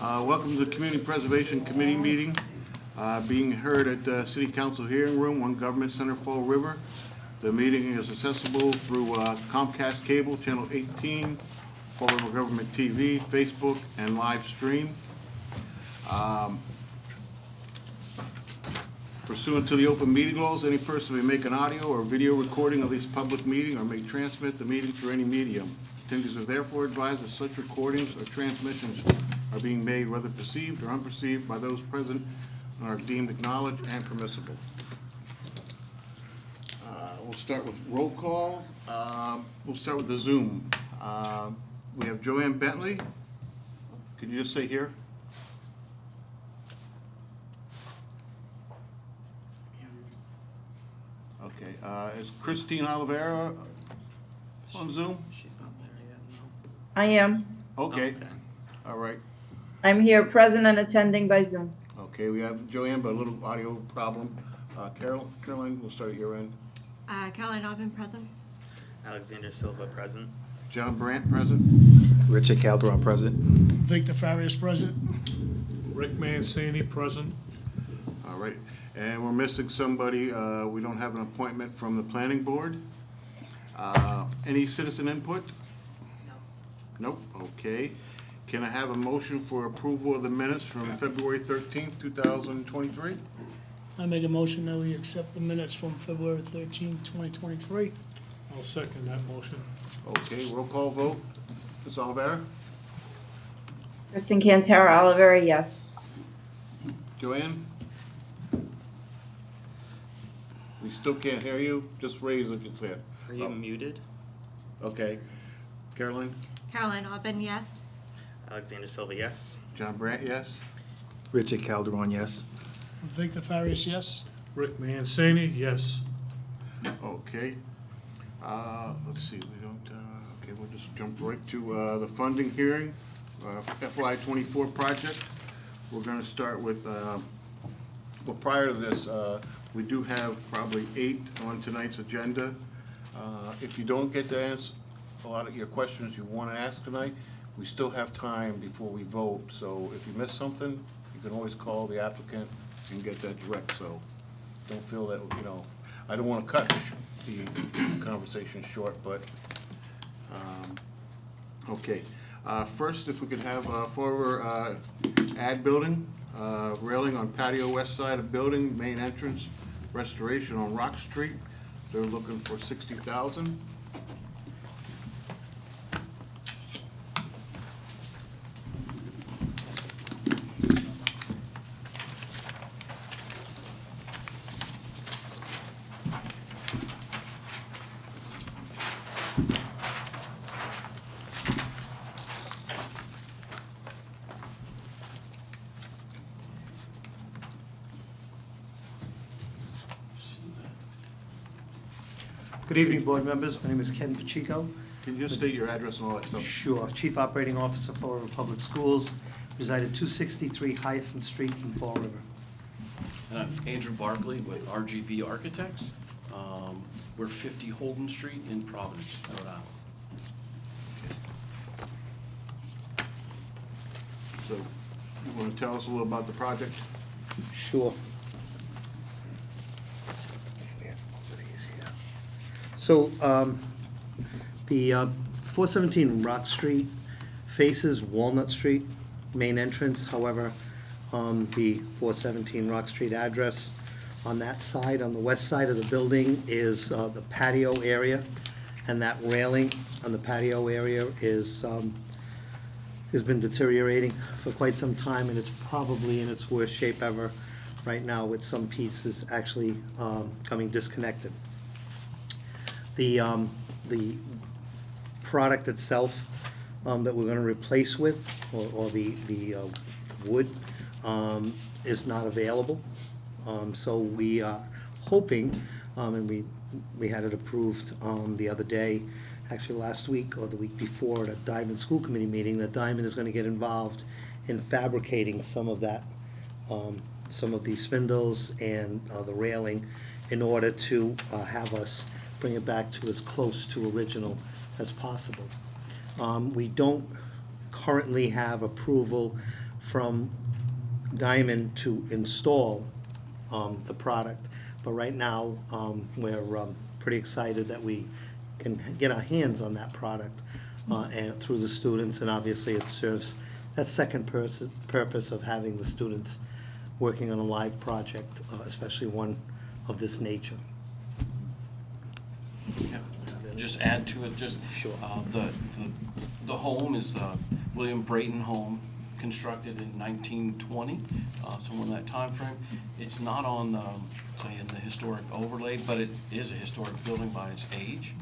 Welcome to the Community Preservation Committee meeting, being heard at the City Council Hearing Room, 1 Government Center, Fall River. The meeting is accessible through Comcast Cable, Channel 18, Fall River Government TV, Facebook, and live stream. Pursuant to the open meeting laws, any person may make an audio or video recording of this public meeting or may transmit the meeting through any medium. Attendees are therefore advised that such recordings or transmissions are being made, whether perceived or unperceived, by those present and are deemed acknowledged and permissible. We'll start with roll call. We'll start with the Zoom. We have Joanne Bentley. Can you just say here? Okay. Is Christine Oliveira on Zoom? She's not there yet, no. I am. Okay. All right. I'm here, present and attending by Zoom. Okay, we have Joanne, but a little audio problem. Caroline, we'll start at your end. Caroline Aubin, present. Alexander Silva, present. John Brandt, present. Richard Calderon, present. Victor Farias, present. Rick Mancini, present. All right, and we're missing somebody. We don't have an appointment from the planning board. Any citizen input? No. Nope, okay. Can I have a motion for approval of the minutes from February 13th, 2023? I make a motion that we accept the minutes from February 13, 2023. I'll second that motion. Okay, roll call vote. Ms. Oliveira? Kristen Cantara Oliveri, yes. Joanne? We still can't hear you. Just raise if you say it. Are you muted? Okay. Caroline? Caroline Aubin, yes. Alexander Silva, yes. John Brandt, yes? Richard Calderon, yes. Victor Farias, yes. Rick Mancini, yes. Okay. Let's see, we don't, okay, we'll just jump right to the funding hearing, FY '24 project. We're gonna start with, well, prior to this, we do have probably 8 on tonight's agenda. If you don't get to answer a lot of your questions you want to ask tonight, we still have time before we vote, so if you miss something, you can always call the applicant and get that direct, so don't feel that, you know, I don't want to cut the conversation short, but, okay. First, if we could have for ad building, railing on patio west side of building, main entrance, restoration on Rock Street. They're looking for $60,000. Good evening, board members. My name is Ken Pacheco. Can you just state your address and all that stuff? Sure. Chief Operating Officer, Fall River Public Schools. Reside at 263 Hyacinth Street in Fall River. And I'm Andrew Barkley with RGB Architects. We're 50 Holden Street in Providence, Rhode Island. So, you want to tell us a little about the project? Sure. So, the 417 Rock Street faces Walnut Street, main entrance. However, the 417 Rock Street address on that side, on the west side of the building, is the patio area, and that railing on the patio area is has been deteriorating for quite some time, and it's probably in its worst shape ever right now, with some pieces actually coming disconnected. The product itself that we're going to replace with, or the wood, is not available. So we are hoping, and we had it approved the other day, actually last week or the week before at a Diamond School Committee meeting, that Diamond is going to get involved in fabricating some of that, some of these spindles and the railing, in order to have us bring it back to as close to original as possible. We don't currently have approval from Diamond to install the product. But right now, we're pretty excited that we can get our hands on that product and through the students, and obviously it serves that second purpose of having the students working on a live project, especially one of this nature. Yeah. Just add to it, just, the home is William Brayton home, constructed in 1920, somewhere in that time frame. It's not on, say, in the historic overlay, but it is a historic building by its age.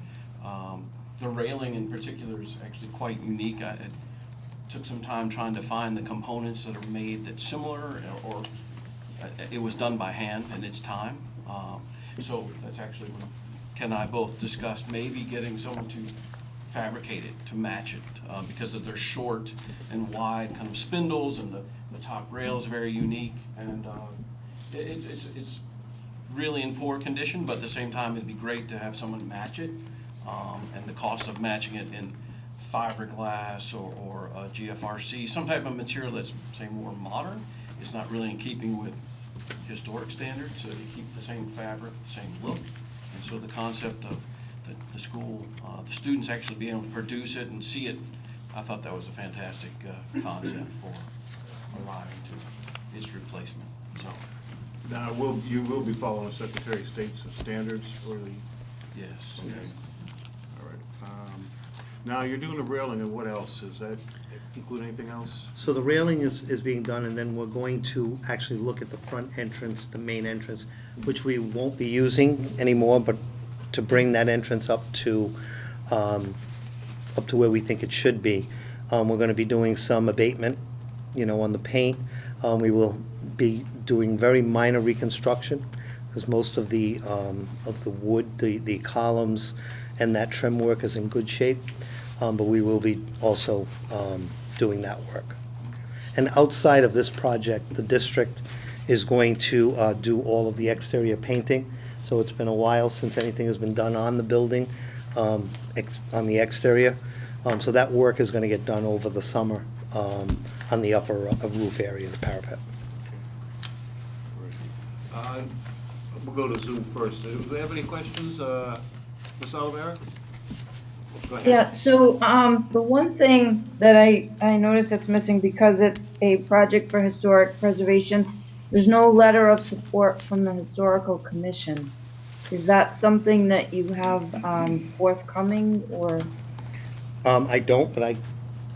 The railing in particular is actually quite unique. It took some time trying to find the components that are made that's similar, or it was done by hand in its time. So that's actually when Ken and I both discussed maybe getting someone to fabricate it, to match it, because of their short and wide kind of spindles, and the top rail is very unique, and it's really in poor condition, but at the same time, it'd be great to have someone match it, and the cost of matching it in fiberglass or GFRC, some type of material that's, say, more modern, is not really in keeping with historic standards, so you keep the same fabric, the same look. And so the concept of the school, the students actually being able to produce it and see it, I thought that was a fantastic concept for arriving to its replacement, so, Now, you will be following Secretary of State's standards for the, yes. okay, all right. Now, you're doing the railing, and what else? Does that include anything else? So the railing is being done, and then we're going to actually look at the front entrance, the main entrance, which we won't be using anymore, but to bring that entrance up to where we think it should be. We're gonna be doing some abatement, on the paint. We will be doing very minor reconstruction, because most of the wood, the columns, and that trim work is in good shape. But we will be also doing that work. And outside of this project, the district is going to do all of the exterior painting. So it's been a while since anything has been done on the building, on the exterior. So that work is going to get done over the summer on the upper roof area, the parapet. We'll go to Zoom first. Do they have any questions? Ms. Olivera? Go ahead. Yeah, so the one thing that I noticed that's missing, because it's a project for historic preservation, there's no letter of support from the Historical Commission. Is that something that you have forthcoming, or? I don't, but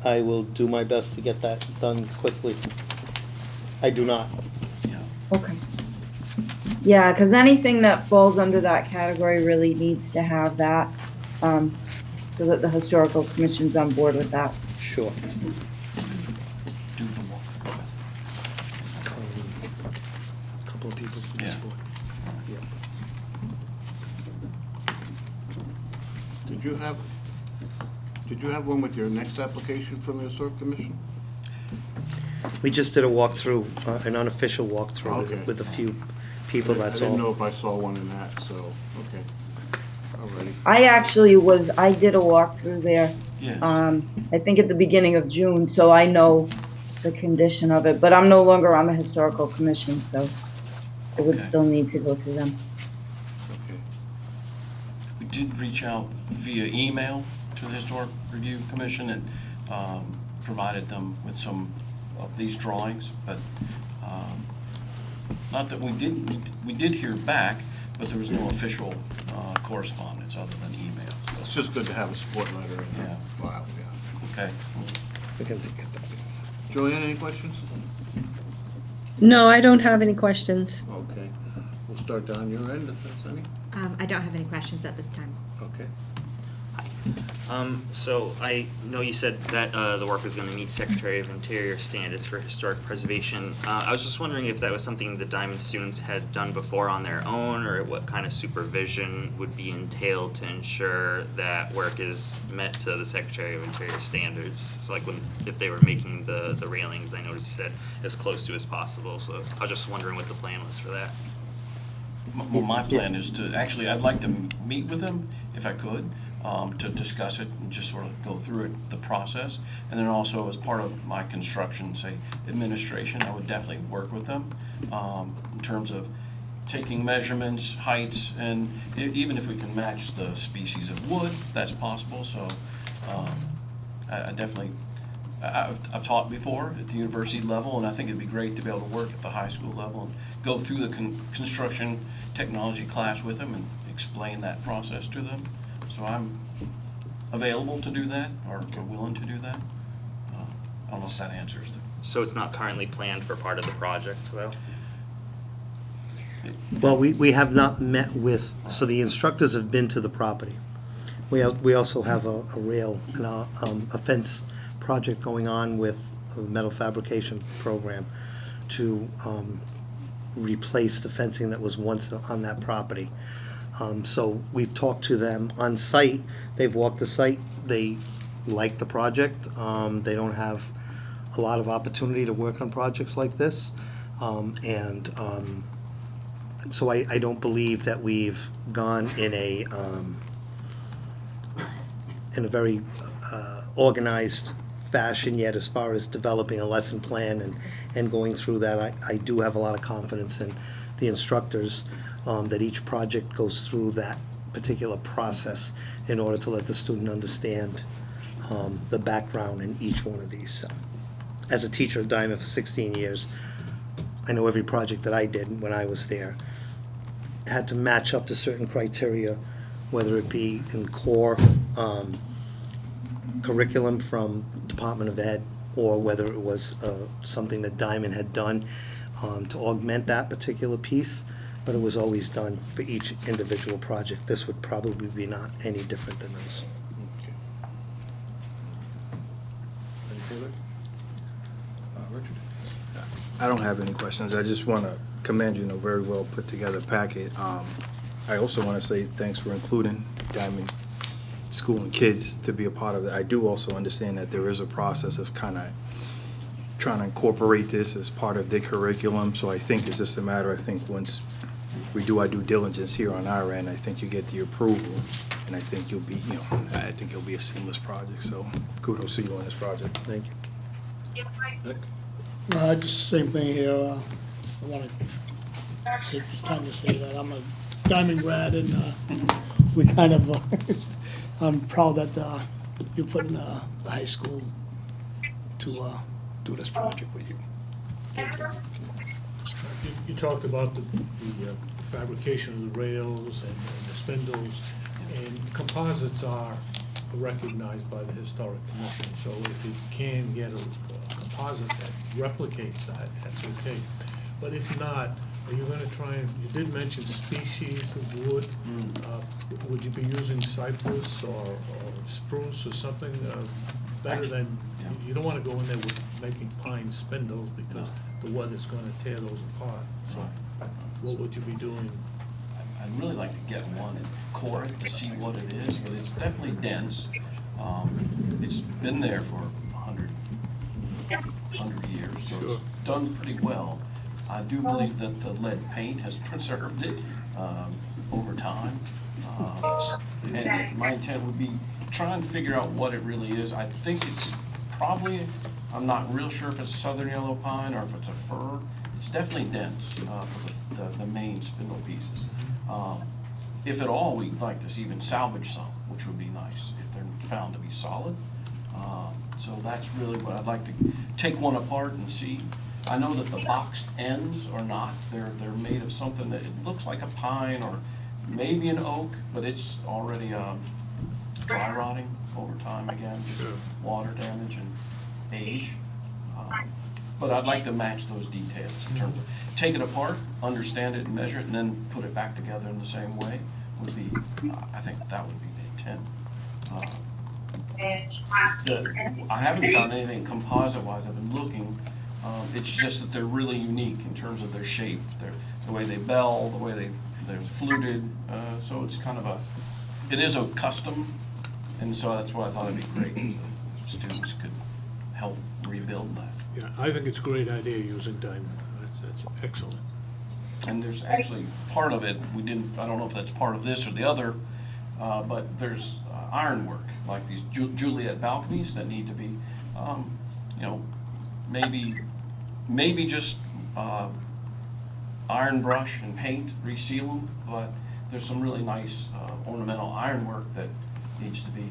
I will do my best to get that done quickly. I do not. Yeah. Okay. Yeah, because anything that falls under that category really needs to have that, so that the Historical Commission's on board with that. Sure. Do the work. Couple of people from this Yeah. board. Yep. Did you have one with your next application from the Historic Commission? We just did a walkthrough, an unofficial walkthrough Okay. with a few people, that's I didn't know all. if I saw one in that, so, okay. All righty. I did a walkthrough there, Yes. I think at the beginning of June, so I know the condition of it, but I'm no longer on the Historical Commission, so it would Okay. still need to go through them. Okay. We did reach out via email to the Historic Review Commission and provided them with some of these drawings, but not that we did hear back, but there was no official correspondence other than email. It's just good to have a support letter in the Yeah. file, yeah. Okay. We can get that. Joanne, any questions? No, I don't have any questions. Okay. We'll start down your end, if that's any. I don't have any questions at this time. Okay. So I know you said that the work was going to meet Secretary of Interior standards for historic preservation. I was just wondering if that was something the Diamond students had done before on their own, or what kind of supervision would be entailed to ensure that work is met to the Secretary of Interior standards. So like if they were making the railings, I noticed you said as close to as possible. So I was just wondering what the plan was for that. Well, my plan is to, actually, I'd like to meet with them if I could, to discuss it and just sort of go through it, the process. And then also as part of my construction, say, administration, I would definitely work with them in terms of taking measurements, heights, and even if we can match the species of wood, that's possible. So I definitely, I've taught before at the university level, and I think it'd be great to be able to work at the high school level and go through the construction technology class with them and explain that process to them. So I'm available to do that, or willing to do that. I don't know if that answers the. So it's not currently planned for part of the project, though? Well, we have not met with, so the instructors have been to the property. We also have a rail and a fence project going on with the metal fabrication program to replace the fencing that was once on that property. So we've talked to them on site. They've walked the site. They like the project. They don't have a lot of opportunity to work on projects like this. So I don't believe that we've gone in a very organized fashion yet as far as developing a lesson plan and going through that. I do have a lot of confidence in the instructors that each project goes through that particular process in order to let the student understand the background in each one of these. So, as a teacher at Diamond for 16 years, I know every project that I did when I was there had to match up to certain criteria, whether it be in core curriculum from Department of Ed, or whether it was something that Diamond had done to augment that particular piece, but it was always done for each individual project. This would probably be not any different than those. Okay. Any further? Richard? I don't have any questions. I just want to commend you, very well put together packet. I also want to say thanks for including Diamond School and kids to be a part of it. I do also understand that there is a process of kind of trying to incorporate this as part of their curriculum. So I think it's just a matter, I think once we do our due diligence here on our end, I think you get the approval, and I think you'll be, I think it'll be a seamless project. So kudos to you on this project. Thank you. Nick? Just the same thing here. I want to take this time to say that I'm a Diamond grad, and we kind of, I'm proud that you're putting the high school to do this project with you. Thank you. You talked about the fabrication of the rails and the spindles, and composites are recognized by the Historic Commission, so if you can get a composite that replicates that, that's okay. But if not, are you gonna try and, you did mention species of wood. Would you be using cypress or spruce or something better than, you don't wanna go in there with making pine spindles because the weather's gonna tear those apart. So what would you be doing? I'd really like to get one and core it to see what it is, but it's definitely dense. It's been there for 100 years, so it's done pretty well. I do believe that the lead paint has preserved it over time. And my intent would be try and figure out what it really is. I think it's probably, I'm not real sure if it's southern yellow pine or if it's a fir. It's definitely dense for the main spindle pieces. If at all, we'd like to see even salvage some, which would be nice if they're found to be solid. So that's really what I'd like to take one apart and see. I know that the boxed ends are not. They're made of something that it looks like a pine or maybe an oak, but it's already dry rotting over time again, just water damage and age. But I'd like to match those details in terms of take it apart, understand it, measure it, and then put it back together in the same way would be, I think that would be the intent. I haven't found anything composite-wise. I've been looking. It's just that they're really unique in terms of their shape, the way they bell, the way they're fluted. So it's kind of it is a custom, and so that's why I thought it'd be great if students could help rebuild that. Yeah, I think it's a great idea using diamond. That's excellent. And there's actually part of it, I don't know if that's part of this or the other, but there's ironwork, like these Juliet balconies that need to be, you know, maybe just iron brush and paint, reseal them, but there's some really nice ornamental ironwork that needs to be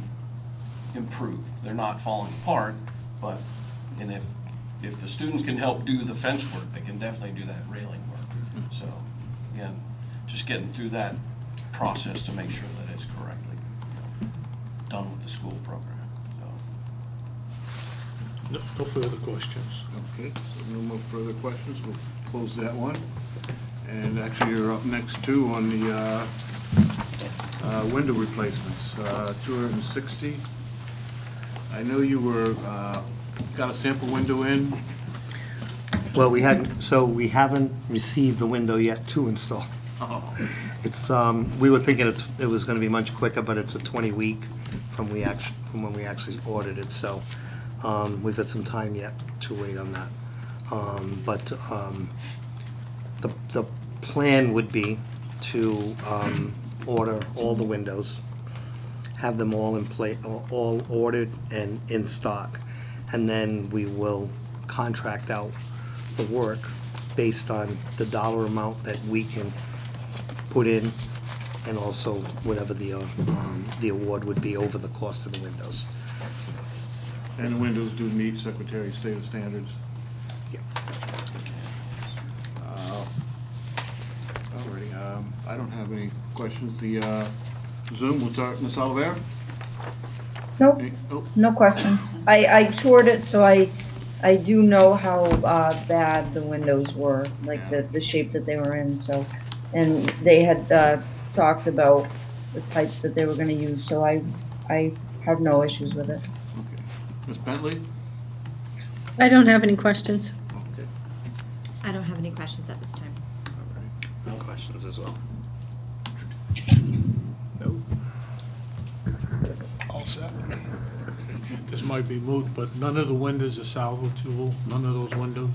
improved. They're not falling apart, but, and if the students can help do the fence work, they can definitely do that railing work. So, again, just getting through that process to make sure that it's correctly, you know, done with the school program, so. No further questions. Okay, so no more further questions, we'll close that one. And actually, you're up next too on the window replacements, 260. I know you were, got a sample window in. Well, we haven't received the window yet to install. Oh. It's, we were thinking it was gonna be much quicker, but it's a 20-week from when we actually ordered it, so, we've got some time yet to wait on that. The plan would be to, order all the windows, have them all in place, all ordered and in stock, and then we will contract out the work based on the dollar amount that we can put in, and also whatever the award would be over the cost of the windows. And the windows do meet Secretary of State standards. Yeah. Alrighty, I don't have any questions. The Zoom, we'll start, Ms. Oliveira? Nope, Oh, no questions. I toured it, so I do know how bad the windows were, like the shape that they were in, so. And they had talked about the types that they were gonna use, so I have no issues with it. okay. Ms. Bentley? I don't have any questions. Okay, I don't have any questions at this time. all right. No questions as well. Nope. All set. This might be moot, but none of the windows are salvageable, none of those windows?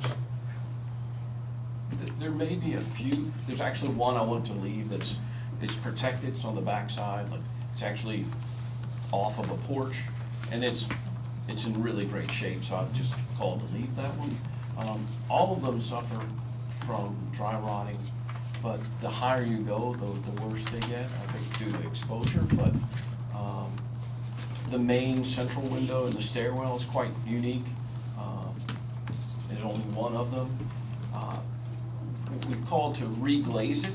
There may be a few, there's actually one I want to leave it's protected, it's on the backside, like, it's actually off of a porch, and it's in really great shape, so I've just called to leave that one. All of them suffer from dry rotting, but the higher you go, the worse they get, I think due to exposure, but, the main central window in the stairwell is quite unique. There's only one of them. We called to reglaze it.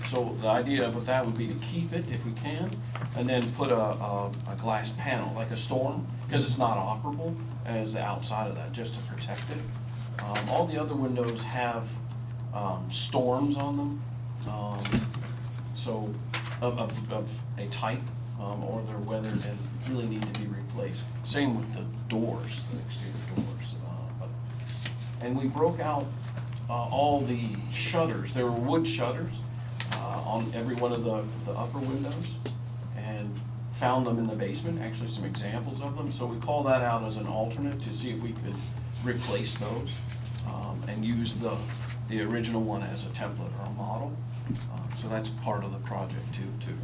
So the idea with that would be to keep it if we can, and then put a glass panel, like a storm, because it's not operable as the outside of that, just to protect it. All the other windows have storms on them, so of a type, or they're weathered and really need to be replaced. Same with the doors, the exterior doors. And we broke out all the shutters. There were wood shutters on every one of the upper windows, and found them in the basement, actually some examples of them. So we call that out as an alternate to see if we could replace those and use the original one as a template or a model. So that's part of the project too.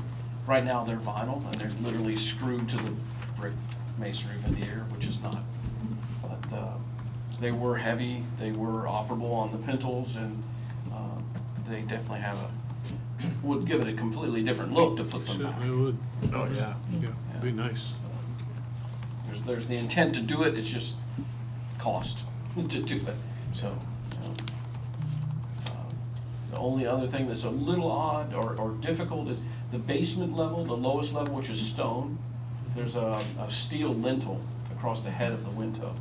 Right now, they're vinyl, and they're literally screwed to the brick masonry veneer, which is not, but they were heavy, they were operable on the pintles, and they definitely would give it a completely different look to put them back. Certainly would. Oh, yeah. Yeah, be nice. There's the intent to do it, it's just cost to do it, so. The only other thing that's a little odd or difficult is the basement level, the lowest level, which is stone. There's a steel lintel across the head of the window,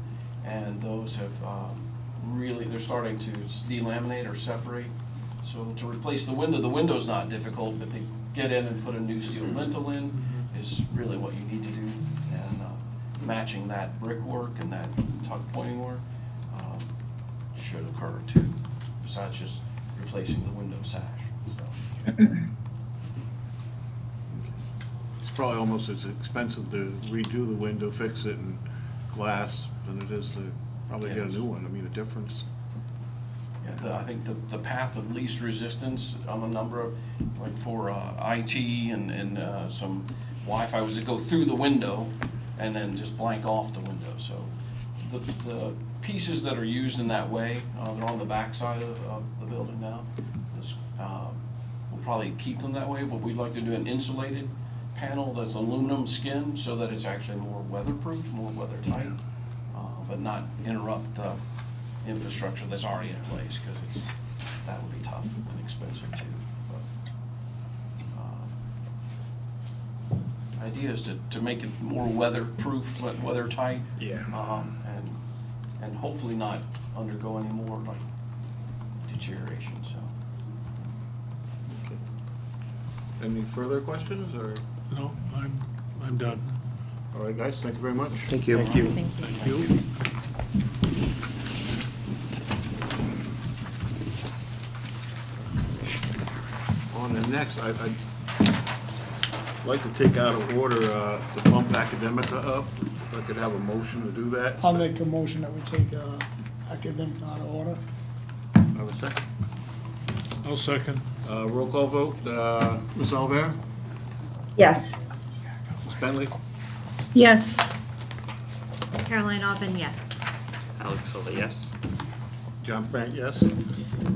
and those have really, they're starting to delaminate or separate. So to replace the window's not difficult, but to get in and put a new steel lintel in is really what you need to do. And matching that brickwork and that tuck pointing work should occur too, besides just replacing the window sash. So. It's probably almost as expensive to redo the window, fix it, and glass than it is to probably get a new one. I mean, the difference. Yeah, I think the path of least resistance on a number of, like for IT and some Wi-Fi was to go through the window and then just blank off the window. So the pieces that are used in that way, they're on the back side of the building now. We'll probably keep them that way, but we'd like to do an insulated panel that's aluminum skin so that it's actually more weatherproof, more weathertight, but not interrupt the infrastructure that's already in place, because that would be tough and expensive too. But idea is to make it more weatherproof, weathertight. Yeah. And hopefully not undergo any more like deterioration, so. Any further questions, or? No, I'm done. All right, guys, thank you very much. Thank you. Thank you. Thank you. On the next, I'd like to take out of order the bump Academica up. If I could have a motion to do that. I'll make a motion that we take academic out of order. Have a second. I'll second. Roll call vote, Ms. Albert? Yes. Ms. Bentley? Yes. Caroline Alvin, yes. Alex Silva, yes. John Brandt, yes?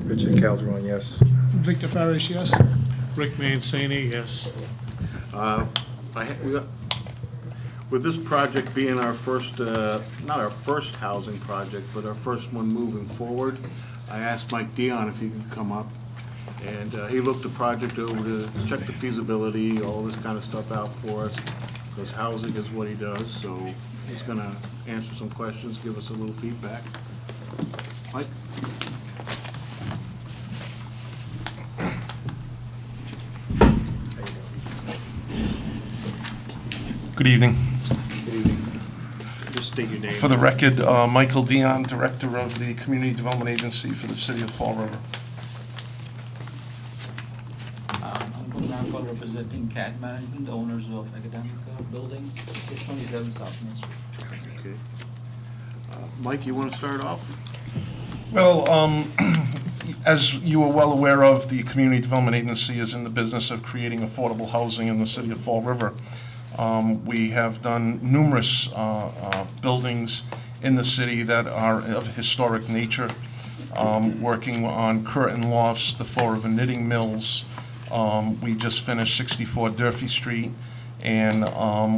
Richard Calderon, yes. Victor Farish, yes? Rick Mancini, yes. With this project being our first, not our first housing project, but our first one moving forward, I asked Mike Dion if he could come up. And he looked the project over to check the feasibility, all this kind of stuff out for us, because housing is what he does, so he's gonna answer some questions, give us a little feedback. Mike? Good evening. Good evening. Just state your name. For the record, Michael Dion, Director of the Community Development Agency for the City of Fall River. I'm Gordon Rampal, representing CAD Management, the owners of Academic Building, 627 South Main Street. Okay. Mike, you want to start off? Well, as you are well aware of, the Community Development Agency is in the business of creating affordable housing in the City of Fall River. We have done numerous buildings in the city that are of historic nature, working on curtain lofts, the Fall River Knitting Mills. We just finished 64 Durfee Street, and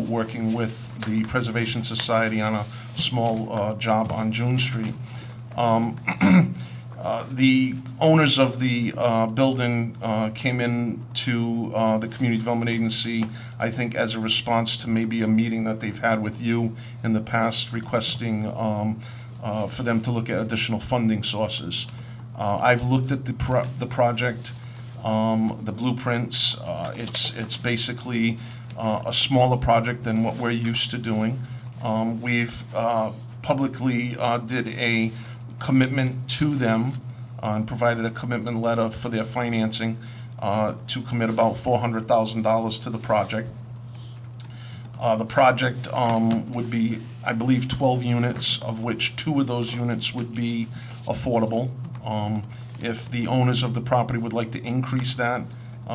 working with the Preservation Society on a small job on June Street. The owners of the building came in to the Community Development Agency, I think, as a response to maybe a meeting that they've had with you in the past, requesting for them to look at additional funding sources. I've looked at the project, the blueprints. It's basically a smaller project than what we're used to doing. We've publicly did a commitment to them and provided a commitment letter for their financing to commit about $400,000 to the project. The project would be, I believe, 12 units, of which 2 of those units would be affordable. If the owners of the property would like to increase that,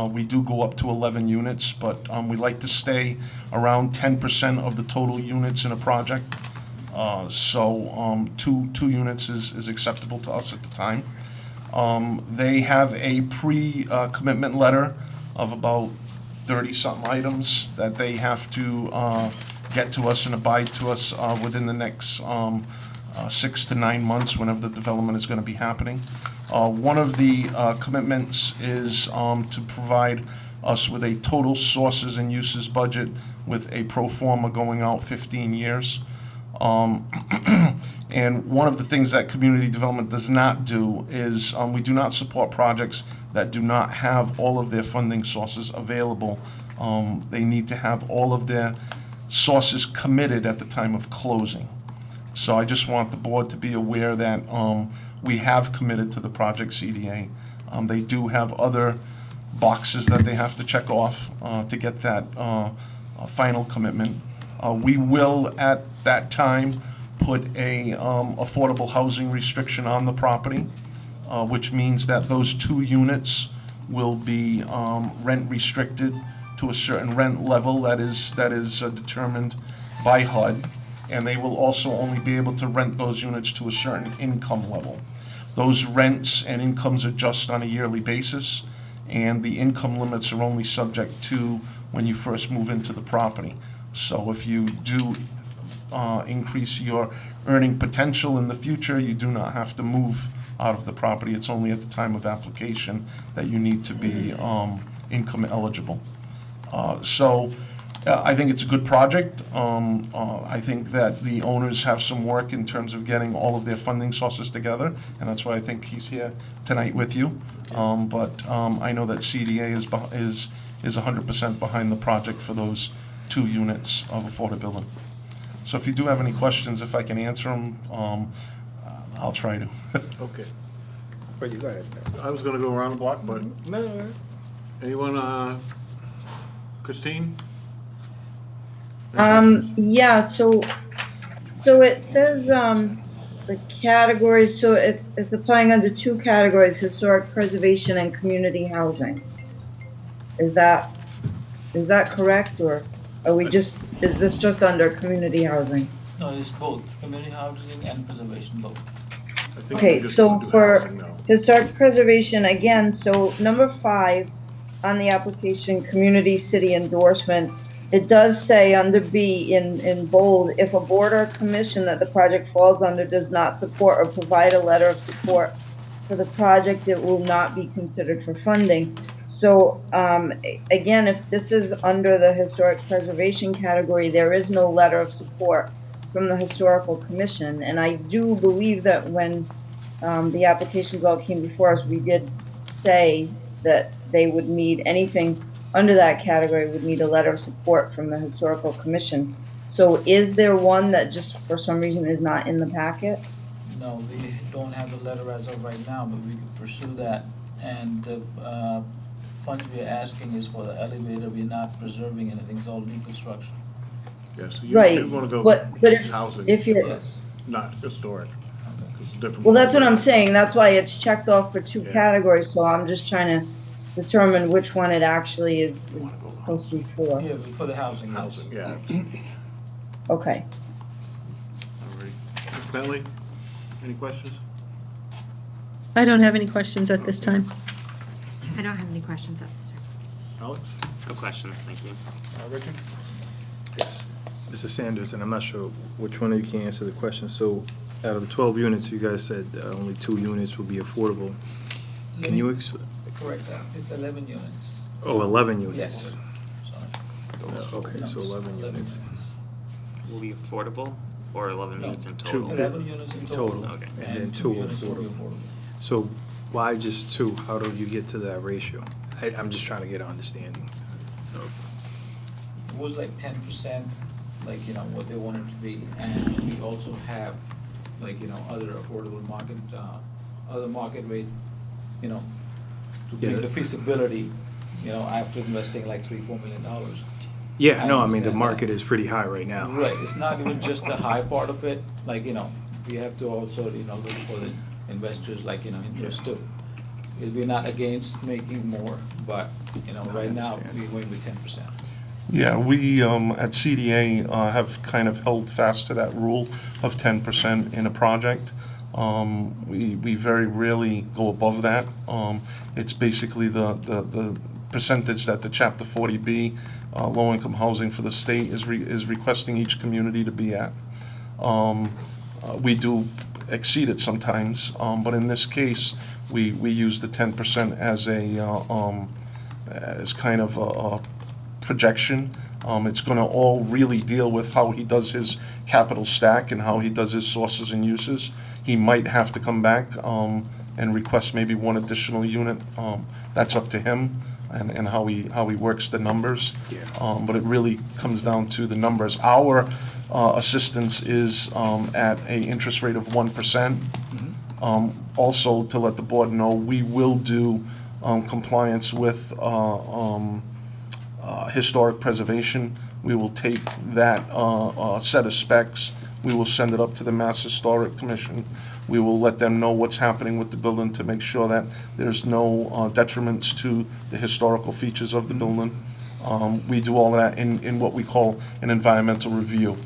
we do go up to 11 units, but we like to stay around 10% of the total units in a project. So 2 units is acceptable to us at the time. They have a pre-commitment letter of about 30-something items that they have to get to us and abide to us within the next 6 to 9 months, whenever the development is going to be happening. One of the commitments is to provide us with a total sources and uses budget with a pro forma going out 15 years. And one of the things that community development does not do is we do not support projects that do not have all of their funding sources available. They need to have all of their sources committed at the time of closing. So I just want the board to be aware that we have committed to the project CDA. They do have other boxes that they have to check off to get that final commitment. We will, at that time, put a affordable housing restriction on the property, which means that those 2 units will be rent restricted to a certain rent level that is determined by HUD, and they will also only be able to rent those units to a certain income level. Those rents and incomes adjust on a yearly basis, and the income limits are only subject to when you first move into the property. So if you do increase your earning potential in the future, you do not have to move out of the property. It's only at the time of application that you need to be income eligible. I think it's a good project. I think that the owners have some work in terms of getting all of their funding sources together, and that's why I think he's here tonight with you. But I know that CDA is 100% behind the project for those 2 units of affordability. So if you do have any questions, if I can answer them, I'll try to. Okay. But you go ahead. I was gonna go around the block, but No. anyone, Christine? Yeah, so it says, the categories, so it's applying under 2 categories, historic preservation and community housing. Is that correct, or are we is this just under community housing? No, it's both, community housing and preservation, both. I think Okay, we just so wanna do for housing now. historic preservation, again, so number 5 on the application, community city endorsement, it does say under B in bold, if a board or commission that the project falls under does not support or provide a letter of support for the project, it will not be considered for funding. So, again, if this is under the historic preservation category, there is no letter of support from the historical commission. And I do believe that when the applications all came before us, we did say that they would need anything under that category would need a letter of support from the historical commission. So is there one that just for some reason is not in the packet? No, we don't have the letter as of right now, but we could pursue that. And the funds we are asking is for the elevator, we're not preserving anything, it's all new construction. Yes, Right, you wanna go but housing. if you're, Yes. Not historic. It's different. well, that's what I'm saying, that's why it's checked off for 2 Yeah. categories, so I'm just trying to determine which one it actually is supposed to be for. Yeah, for the housing, yes. Housing, yeah. Okay. All right. Ms. Bentley, any questions? I don't have any questions at this time. I don't have any questions at this time. Alex? No questions, thank you. Richard? Yes. Mr. Sanders, and I'm not sure which one of you can answer the question. So out of the 12 units, you guys said only 2 units will be affordable. Can you Correct, it's 11 units. Oh, 11 units. Yes. Sorry. Okay, so 11 units. Will be affordable, or 11 No, units in 2. total? 11 units in total. Total. Okay. And then 2 2 units will be affordable. affordable. So why just 2? How do you get to that ratio? I'm just trying to get an understanding. It was like 10%, like, you know, what they wanted to be, and we also have, like, you know, other affordable market, other market rate, you know, to Yeah. make the feasibility, you know, after investing like $3-4 million. Yeah, I no, I mean, the understand market that. is pretty high right now. Right, it's not even just the high part of it, like, you know, we have to also, you know, look for the investors, like, you know, interest too. We're not against making more, but, you know, No, I right now, understand. we're going with 10%. Yeah, we at CDA have kind of held fast to that rule of 10% in a project. We very rarely go above that. It's basically the percentage that the Chapter 40B, low-income housing for the state, is requesting each community to be at. We do exceed it sometimes, but in this case, we use the 10% as kind of a projection. It's gonna all really deal with how he does his capital stack and how he does his sources and uses. He might have to come back and request maybe 1 additional unit. That's up to him and how he works the numbers. Yeah. But it really comes down to the numbers. Our assistance is at a interest rate of 1%. Also, to let the board know, we will do compliance with historic preservation. We will take that set of specs, we will send it up to the Mass Historic Commission. We will let them know what's happening with the building to make sure that there's no detriments to the historical features of the building. We do all that in what we call an environmental review.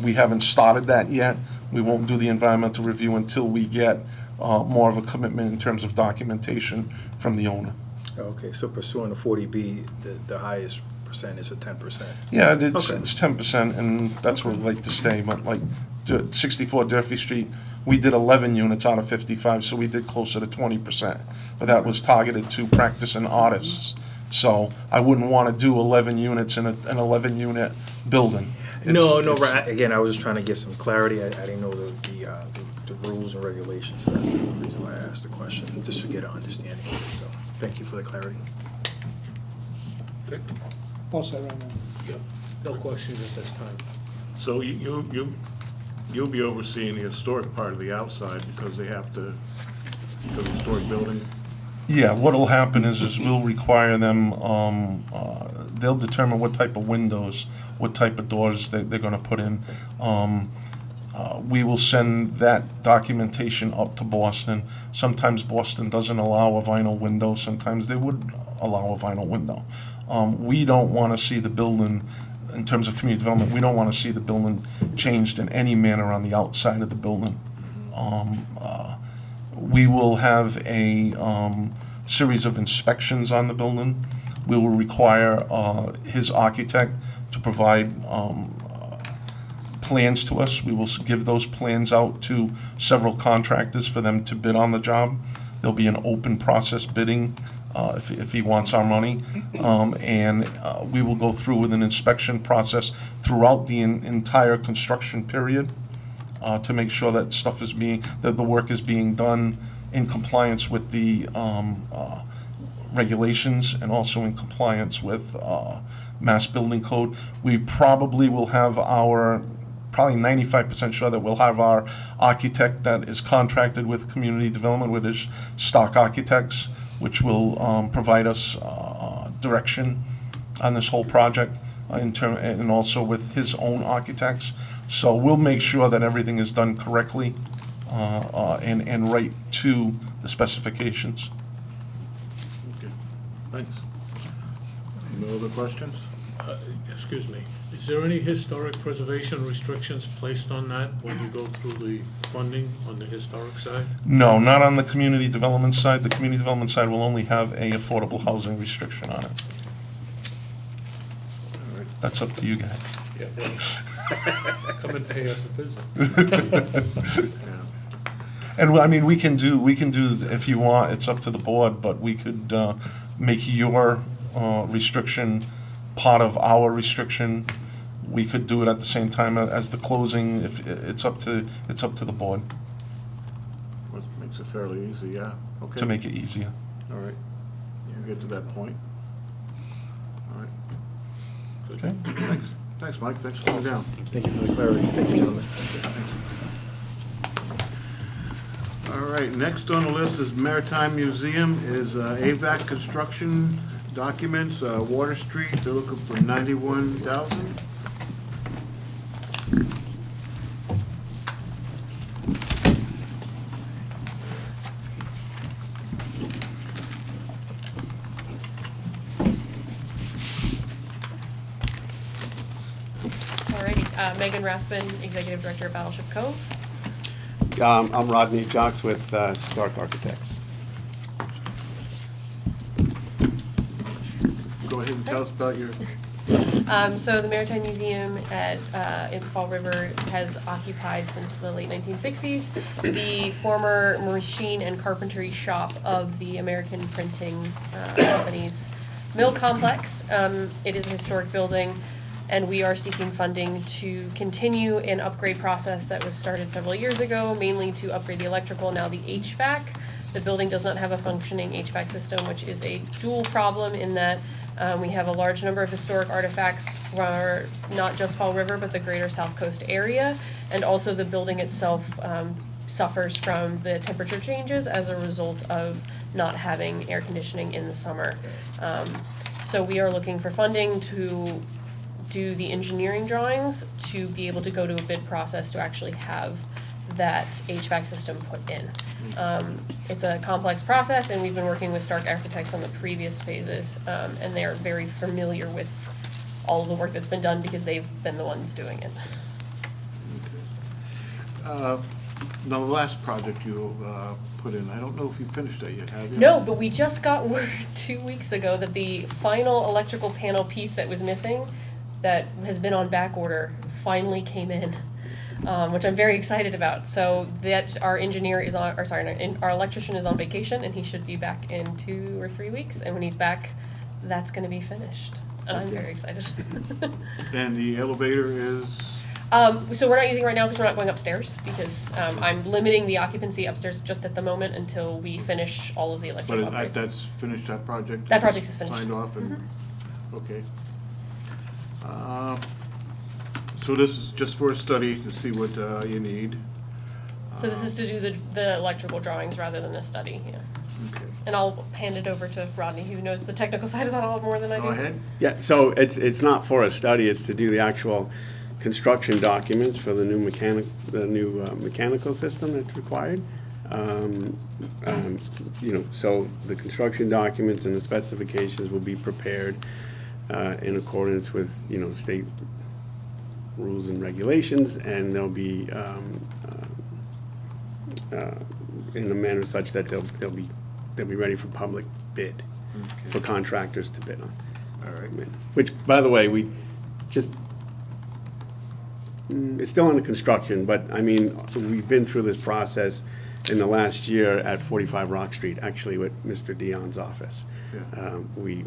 We haven't started that yet. We won't do the environmental review until we get more of a commitment in terms of documentation from the owner. Okay, so pursuing the 40B, the highest percent is a 10%. Yeah, it's Okay. 10%, and that's where we'd like to stay, but like 64 Durfee Street, we did 11 units out of 55, so we did closer to 20%. But that was targeted to practicing artists. So I wouldn't want to do 11 units in an 11-unit building. No, It's- right. Again, I was just trying to get some clarity. I didn't know the rules and regulations, so that's the reason why I asked the question, just to get an understanding of it. So, thank you for the clarity. Vic? All set right now. Yep. No questions at this time. So you'll be overseeing the historic part of the outside because they have to, the historic building? Yeah, what'll happen is we'll require them, they'll determine what type of windows, what type of doors they're gonna put in. We will send that documentation up to Boston. Sometimes Boston doesn't allow a vinyl window, sometimes they would allow a vinyl window. We don't wanna see the building, in terms of community development, we don't wanna see the building changed in any manner on the outside of the building. We will have a series of inspections on the building. We will require his architect to provide plans to us. We will give those plans out to several contractors for them to bid on the job. There'll be an open process bidding if he wants our money. And we will go through with an inspection process throughout the entire construction period to make sure that that the work is being done in compliance with the regulations and also in compliance with Mass Building Code. We probably will have probably 95% sure that we'll have our architect that is contracted with community development, with his stock architects, which will provide us direction on this whole project and also with his own architects. So we'll make sure that everything is done correctly and right to the specifications. Okay, thanks. No other questions? Excuse me, is there any historic preservation restrictions placed on that when you go through the funding on the historic side? No, not on the community development side. The community development side will only have a affordable housing restriction on it. That's up to you guys. Yeah. Come and pay us a visit. And I mean, we can do, if you want, it's up to the board, but we could make your restriction part of our restriction. We could do it at the same time as the closing, if it's up to the board Well, it makes it fairly easy, yeah. Okay. to make it easier. All right. You get to that point. All right. Good. Okay. Thanks. Thanks, Mike. Thanks for coming down. Thank you for the clarity. Thank you, gentlemen. All right, next on the list is Maritime Museum, is AVAC construction documents, Water Street, they're looking for 91,000. Alrighty, Megan Rathbun, Executive Director of Battleship Cove. I'm Rodney Jocks with Stark Architects. Go ahead and tell us about your, So the Maritime Museum in Fall River has occupied since the late 1960s the former machine and carpentry shop of the American Printing Company's mill complex. It is a historic building, and we are seeking funding to continue an upgrade process that was started several years ago, mainly to upgrade the electrical, now the HVAC. The building does not have a functioning HVAC system, which is a dual problem in that we have a large number of historic artifacts for not just Fall River, but the greater South Coast area. And also the building itself suffers from the temperature changes as a result of not having air conditioning in the summer. So we are looking for funding to do the engineering drawings to be able to go to a bid process to actually have that HVAC system put in. It's a complex process, and we've been working with Stark Architects on the previous phases, and they are very familiar with all of the work that's been done because they've been the ones doing it. Now, the last project you put in, I don't know if you finished that yet, have you? No, but we just got word 2 weeks ago that the final electrical panel piece that was missing, that has been on back order, finally came in, which I'm very excited about. So that our engineer is on, or sorry, our electrician is on vacation, and he should be back in 2 or 3 weeks. And when he's back, that's going to be finished, and I'm very excited. And the elevator is? So we're not using it right now because we're not going upstairs, because I'm limiting the occupancy upstairs just at the moment until we finish all of the electrical But upgrades. that's finished, that project? That project is finished. Signed off and, okay. So this is just for a study to see what you need. So this is to do the electrical drawings rather than a study, yeah. Okay. And I'll hand it over to Rodney, who knows the technical side of that a lot more than I do. Go ahead. Yeah, so it's not for a study, it's to do the actual construction documents for the new mechanical system that's required. You know, so the construction documents and the specifications will be prepared in accordance with, you know, state rules and regulations, and they'll be in a manner such that they'll be ready for public bid, for contractors to bid on. All right. Which, by the way, we just, it's still under construction, but I mean, we've been through this process in the last year at 45 Rock Street, actually with Mr. Dion's office. Yeah. We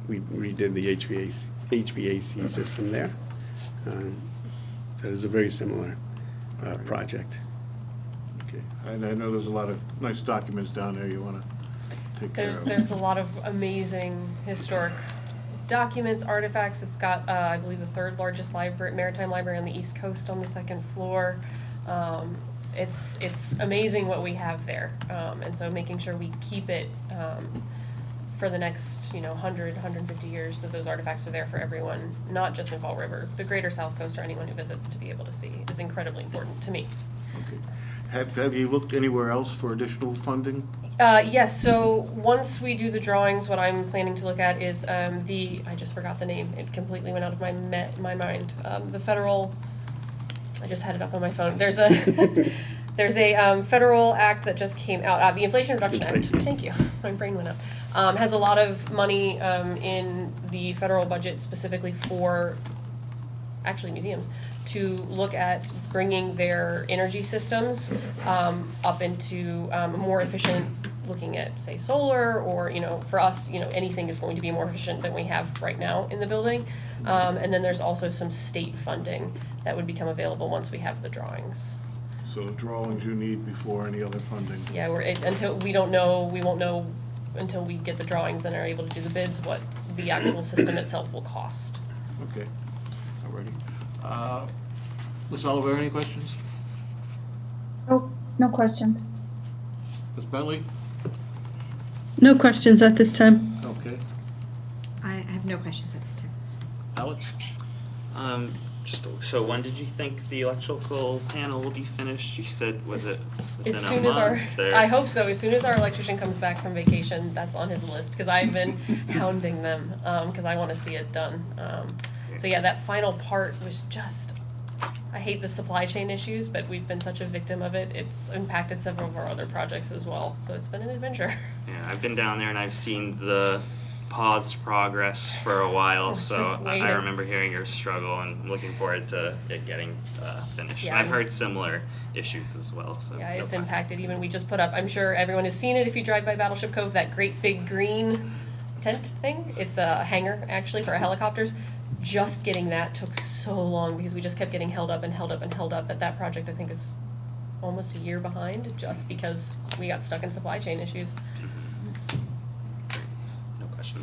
redid the HVAC system there. That is a very similar project. Okay. And I know there's a lot of nice documents down there you want to take care of. There's a lot of amazing historic documents, artifacts. It's got, I believe, the third largest maritime library on the East Coast on the second floor. It's amazing what we have there, and so making sure we keep it for the next, 100, 150 years, that those artifacts are there for everyone, not just in Fall River, the greater South Coast, or anyone who visits to be able to see, is incredibly important to me. Okay. Have you looked anywhere else for additional funding? Yes, so once we do the drawings, what I'm planning to look at is I just forgot the name, it completely went out of my mind. The federal, I just had it up on my phone. There's a federal act that just came out, the Inflation Reduction Act. Thank you, my brain went up. Has a lot of money in the federal budget specifically for, actually, museums, to look at bringing their energy systems up into more efficient, looking at, say, solar, or, for us, anything is going to be more efficient than we have right now in the building. And then there's also some state funding that would become available once we have the drawings. So the drawings you need before any other funding? Yeah, until we won't know until we get the drawings and are able to do the bids, what the actual system itself will cost. Okay, alrighty. Ms. Oliver, any questions? Oh, no questions. Ms. Bentley? No questions at this time. Okay. I have no questions at this time. Alex? So when did you think the electrical panel will be finished? You said, was it within As a soon as month? Or- I hope so, as soon as our electrician comes back from vacation, that's on his list, because I've been hounding them, because I want to see it done. So yeah, that final part was just, I hate the supply chain issues, but we've been such a victim of it. It's impacted several of our other projects as well, so it's been an adventure. Yeah, I've been down there and I've seen the paused progress for a while, It's so just I waiting. remember hearing your struggle and looking forward to it getting finished. Yeah, And I've I'm- heard similar issues as well, so. Yeah, no it's problem. impacted, even we just put up, I'm sure everyone has seen it if you drive by Battleship Cove, that great big green tent thing. It's a hangar, actually, for our helicopters. Just getting that took so long, because we just kept getting held up and held up and held up, that project, I think, is almost a year behind, just because we got stuck in supply chain issues. No question.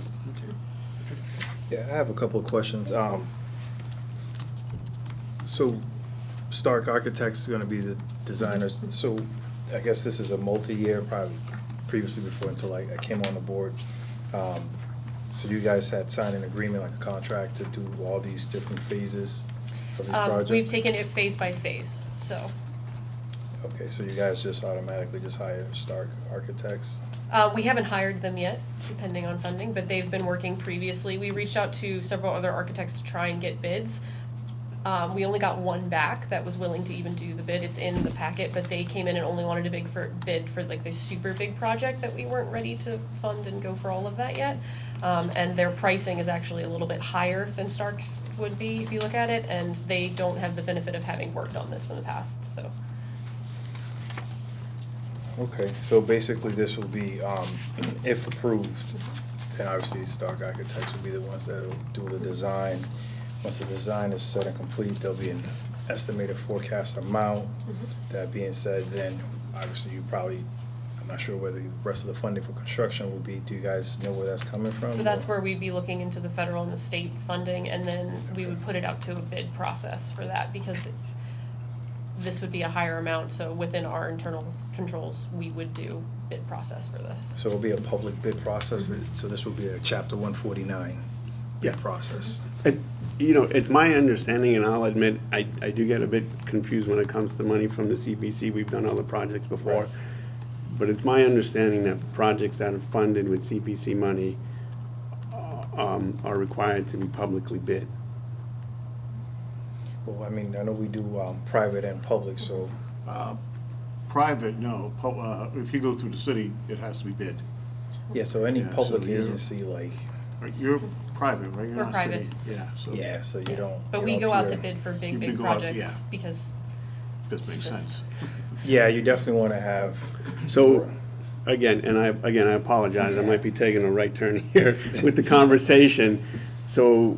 Yeah, I have a couple of questions. So Stark Architects is gonna be the designers, so I guess this is a multi-year, probably previously before until I came on the board. So you guys had signed an agreement, like a contract, to do all these different phases of this project? We've taken it phase by phase, so Okay, so you guys just automatically just hire Stark Architects? We haven't hired them yet, depending on funding, but they've been working previously. We reached out to several other architects to try and get bids. We only got one back that was willing to even do the bid. It's in the packet, but they came in and only wanted to bid for like the super big project that we weren't ready to fund and go for all of that yet. And their pricing is actually a little bit higher than Stark's would be if you look at it, and they don't have the benefit of having worked on this in the past, so. Okay, so basically this will be, if approved, then obviously Stark Architects will be the ones that will do the design. Once the design is set and complete, there'll be an estimated forecast amount. That being said, then obviously you probably, I'm not sure whether the rest of the funding for construction will be, do you guys know where that's coming from? So that's where we'd be looking into the federal and the state funding, and then we would put it out to a bid process for that, because this would be a higher amount, so within our internal controls, we would do bid process for this. So it'll be a public bid process, so this will be a Chapter 149 bid Yes. process. You know, it's my understanding, and I'll admit, I do get a bit confused when it comes to money from the CPC. We've done other projects before. Right. But it's my understanding that projects that are funded with CPC money are required to be publicly bid. Well, I mean, I know we do private and public, so, Private, no. If you go through the city, it has to be bid. yeah, so any Yeah, so public you're- agency, like, Right, you're private, right? You're We're not private. city. Yeah, so. yeah, so you don't. But you we know, go out if to you're- bid for You big can go out, projects, yeah. because This makes Just- sense. Yeah, you definitely want to have. So, again, I apologize, I might be taking a right turn here with the conversation. So,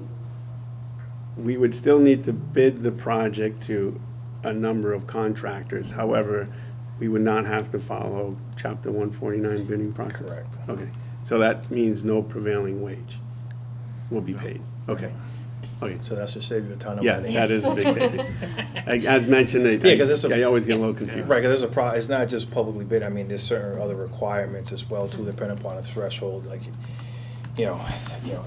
we would still need to bid the project to a number of contractors. However, we would not have to follow Chapter 149 bidding process? Correct. Okay, so that means no prevailing wage will be paid? Okay, okay. So that should save you a ton of Yes, money. that is a big saving. As mentioned, Yeah, 'cause it's I always get a little confused. Right, because it's not just publicly bid, I mean, there's certain other requirements as well too, depending upon the threshold, like, you know,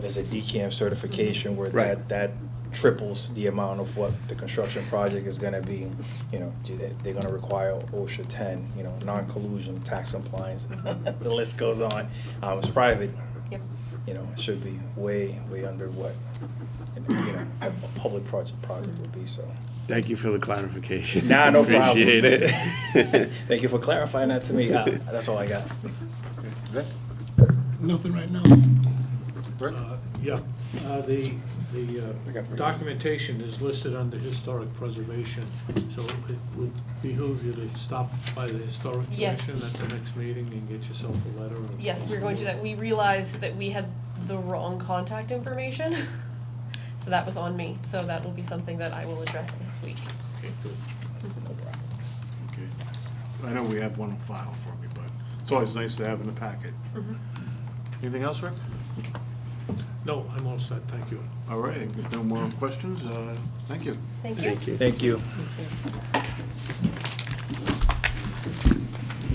there's a DCAM certification where Right. that triples the amount of what the construction project is gonna be, you know, they're gonna require OSHA 10, you know, non-collusion, tax compliance, the list goes on. It's private, Yep. you know, it should be way under what, you know, a public project would be, so. Thank you for the clarification. Nah, no problem. Appreciate it. Thank you for clarifying that to me. That's all I got. Vic? Nothing right now. Rick? Yeah, the documentation is listed under historic preservation, so it would behoove you to stop by the historic Yes. commission at the next meeting and get yourself a letter. or yes, we're going to do that. We realized that we had the wrong contact information, so that was on me. So that will be something that I will address this week. Okay, good. Okay. I know we have one on file for me, but it's always nice to have in the packet. Anything else, Rick? No, I'm all set, thank you. All right, if no more questions, thank you. Thank you. Thank you. Thank you.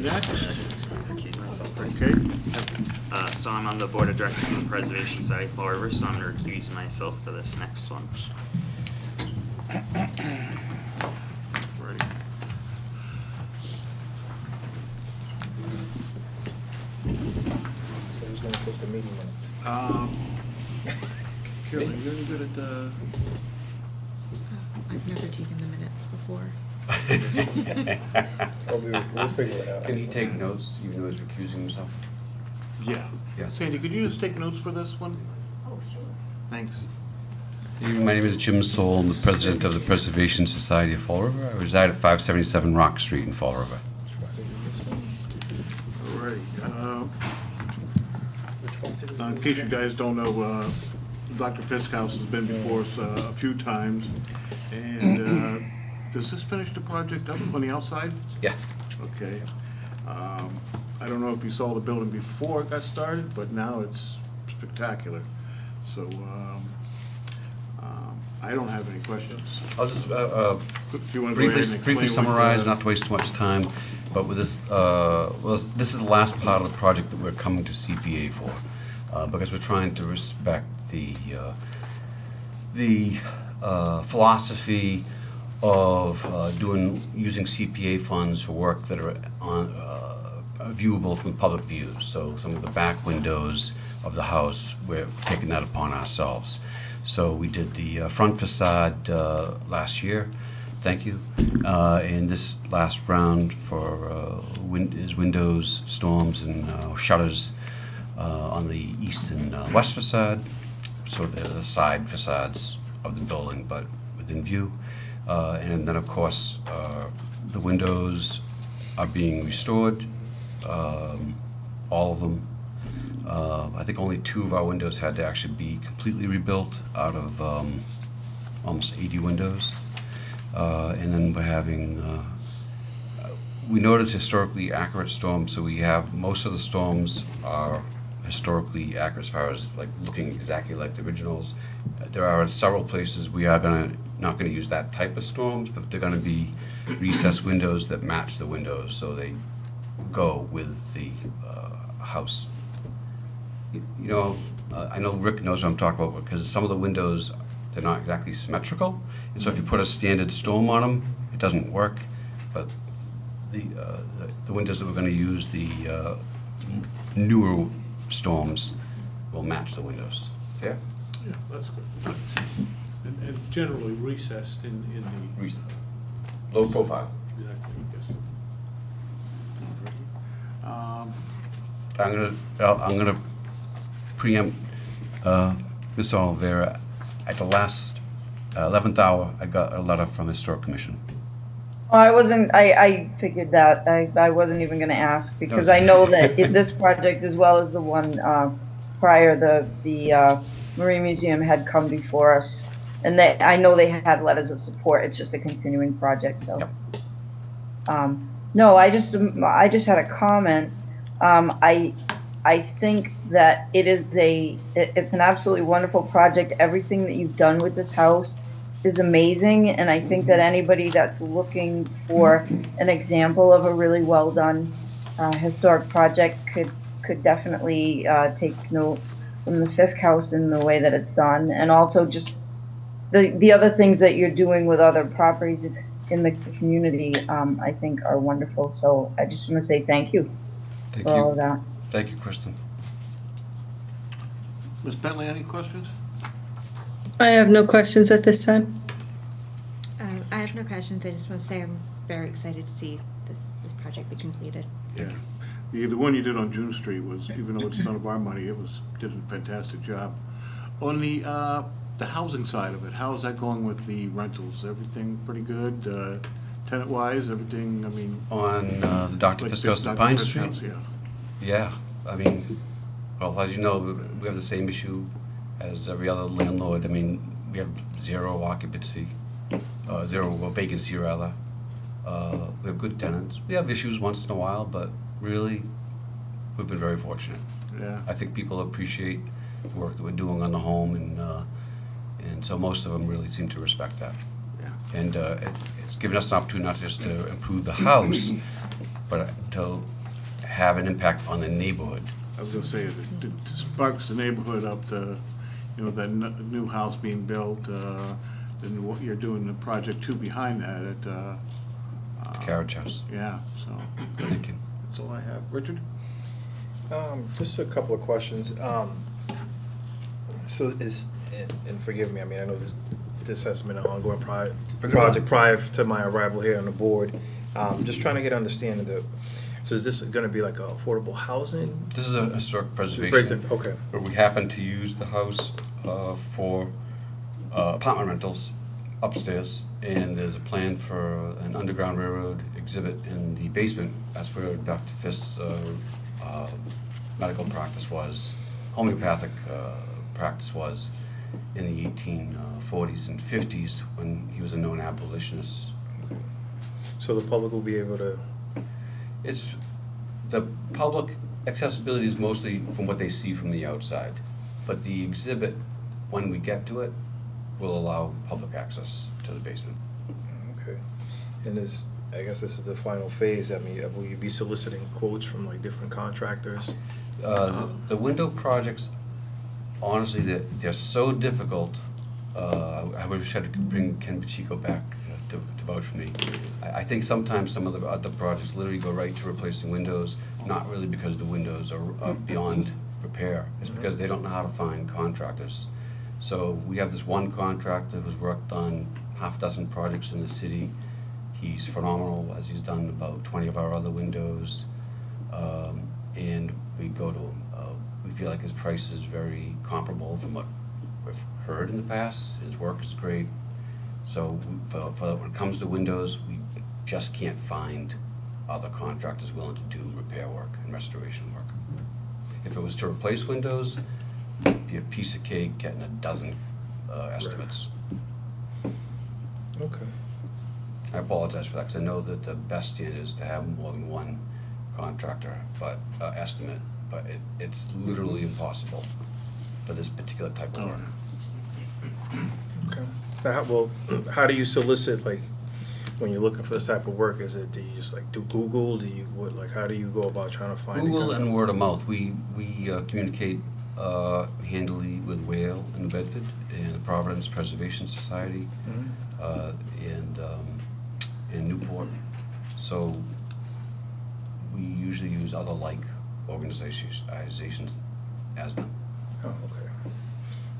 Next, okay. So I'm on the board of directors of the Preservation Society of Fall River, so I'm going to recuse myself for this next one. Ready. So who's gonna take the meeting minutes? Carol, are you any good at the? I've never taken the minutes before. Oh, we'll figure it out. Can he take notes, even though he's recusing himself? Yeah. Yeah. Sandy, could you just take notes for this one? Oh, sure. Thanks. My name is Jim Soul. I'm the president of the Preservation Society of Fall River. I reside at 577 Rock Street in Fall River. All right. In case you guys don't know, Dr. Fiskhouse has been before us a few times. And does this finish the project up on the outside? Yeah. Okay. I don't know if you saw the building before it got started, but now it's spectacular. So I don't have any questions. I'll just If you want to go ahead and explain briefly what, summarize, not to waste too much time, but with this, well, this is the last part of the project that we're coming to CPA for, because we're trying to respect the philosophy using CPA funds for work that are viewable from public views. So some of the back windows of the house, we're taking that upon ourselves. So we did the front facade last year. Thank you. And this last round for is windows, storms, and shutters on the east and west facade. So they're the side facades of the building, but within view. And then, of course, the windows are being restored, all of them. I think only 2 of our windows had to actually be completely rebuilt out of almost 80 windows. And then we're having, we noted historically accurate storms, so we have, most of the storms are historically accurate as far as like looking exactly like the originals. There are several places we are not gonna use that type of storms, but they're gonna be recessed windows that match the windows, so they go with the house. You know, I know Rick knows what I'm talking about, because some of the windows, they're not exactly symmetrical, and so if you put a standard storm on them, it doesn't work. But the windows that we're going to use, the newer storms, will match the windows. Yeah. Yeah, that's good. And generally recessed in the. Low profile. Exactly, yes. I'm gonna preempt Ms. Oliveira. At the last 11th hour, I got a letter from the Historic Commission. Oh, I figured that. I wasn't even gonna ask, because I know that this project, as well as the one prior, the Marine Museum had come before us. And I know they had letters of support. It's just a continuing project, so. Yep. No, I just had a comment. I think that it's an absolutely wonderful project. Everything that you've done with this house is amazing, and I think that anybody that's looking for an example of a really well done historic project could definitely take notes from the Fisk House in the way that it's done, and also just the other things that you're doing with other properties in the community. I think are wonderful. So I just want to say thank you for all of that. Thank you, Kristen. Ms. Bentley, any questions? I have no questions at this time. I have no questions. I just want to say I'm very excited to see this project be completed. Yeah. The one you did on June Street was, even though it's none of our money, did a fantastic job. On the housing side of it, how's that going with the rentals? Everything pretty good? Tenant-wise, everything, I mean? On the Dr. Fisk House on Pine Street? Yeah. Yeah, I mean, well, as you know, we have the same issue as every other landlord. I mean, we have zero occupancy, zero vacancy rather. We have good tenants. We have issues once in a while, but really, we've been very fortunate. Yeah. I think people appreciate the work that we're doing on the home, and so most of them really seem to respect that. Yeah. And it's given us an opportunity not just to improve the house, but to have an impact on the neighborhood. I was gonna say, it sparks the neighborhood up to, that new house being built, and what you're doing, the project two behind that at, The Carriage House. yeah, so. Thank you. That's all I have. Richard? Just a couple of questions. So and forgive me, I mean, I know this has been an ongoing project prior to my arrival here on the board. Just trying to get understanding so is this gonna be like affordable housing? This is a historic preservation. Okay. But we happen to use the house for apartment rentals upstairs, and there's a plan for an Underground Railroad exhibit in the basement. That's where Dr. Fisk's medical practice was, homeopathic practice was in the 1840s and 50s when he was a known abolitionist. So the public will be able to. The public accessibility is mostly from what they see from the outside, but the exhibit, when we get to it, will allow public access to the basement. Okay. And I guess this is the final phase. I mean, will you be soliciting quotes from like different contractors? The window projects, honestly, they're so difficult. I wish I could bring Ken Pacheco back to vouch for me. I think sometimes some of the other projects literally go right to replacing windows, not really because the windows are beyond repair. It's because they don't know how to find contractors. So we have this one contractor who's worked on half a dozen projects in the city. He's phenomenal, as he's done about 20 of our other windows. And we go to him. We feel like his price is very comparable from what we've heard in the past. His work is great. So when it comes to windows, we just can't find other contractors willing to do repair work and restoration work. If it was to replace windows, it'd be a piece of cake getting a dozen estimates. Okay. I apologize for that, because I know that the best standard is to have more than one contractor, but estimate, but it's literally impossible for this particular type of work. Okay. Well, how do you solicit, like, when you're looking for this type of work? Is it, do you just like do Google? Do you, what, like, how do you go about trying to find it? Google and word of mouth. We communicate handily with Whale in Bedford and the Providence Preservation Society and Newport. So we usually use other like organizations as them. Oh, okay.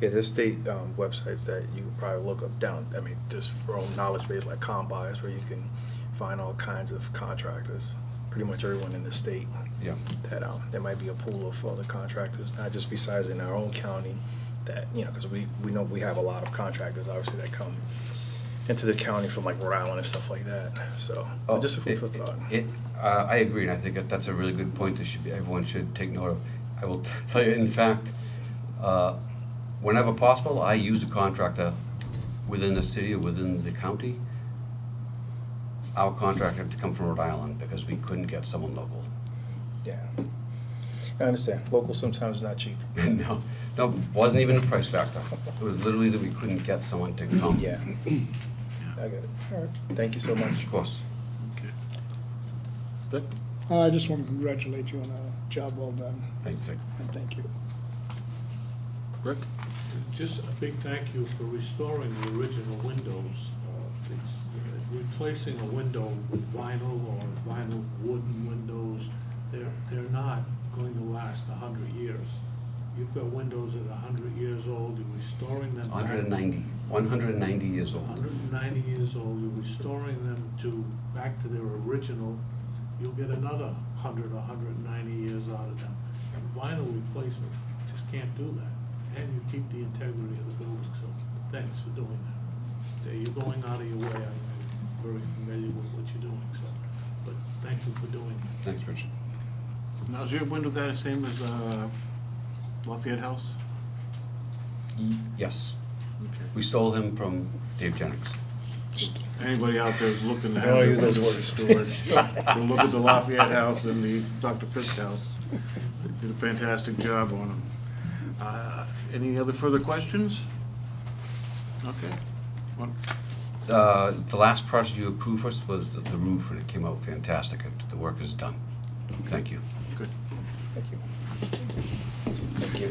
Yeah, there's state websites that you could probably look up down, I mean, just for own knowledge base, like Combis, where you can find all kinds of contractors, pretty much everyone in the state. Yeah. That there might be a pool of other contractors, not just besides in our own county, that, you know, because we know we have a lot of contractors, obviously, that come into the county from like Rhode Island and stuff like that, so, just a food for thought. I agree, and I think that's a really good point that everyone should take note of. I will tell you, in fact, whenever possible, I use a contractor within the city or within the county. Our contractor had to come from Rhode Island because we couldn't get someone local. Yeah, I understand, local sometimes not cheap. No, wasn't even a price factor. It was literally that we couldn't get someone to come. Yeah. I get it. All right. Thank you so much. Of course. Vic? I just want to congratulate you on a job well done. Thanks, Vic. And thank you. Rick? Just a big thank you for restoring the original windows. Replacing a window with vinyl or vinyl wooden windows, they're not going to last 100 years. You've got windows that are 100 years old, you're restoring them. 190 years old. 190 years old, you're restoring them back to their original. You'll get another 100 or 190 years out of them. Vinyl replacement just can't do that. And you keep the integrity of the building, so thanks for doing that. You're going out of your way, I'm very familiar with what you're doing, so, but thank you for doing it. Thanks, Richard. Now, is your window guy the same as Lafayette House? Yes. Okay. We stole him from Dave Jennings. Anybody out there looking to I have don't their use those windows words. restored, go look at the Lafayette House and the Dr. Fisk House. They did a fantastic job on them. Any other further questions? Okay. The last project you approved us was the roof, and it came out fantastic. The work is done. Thank you. Good. Thank you. Thank you.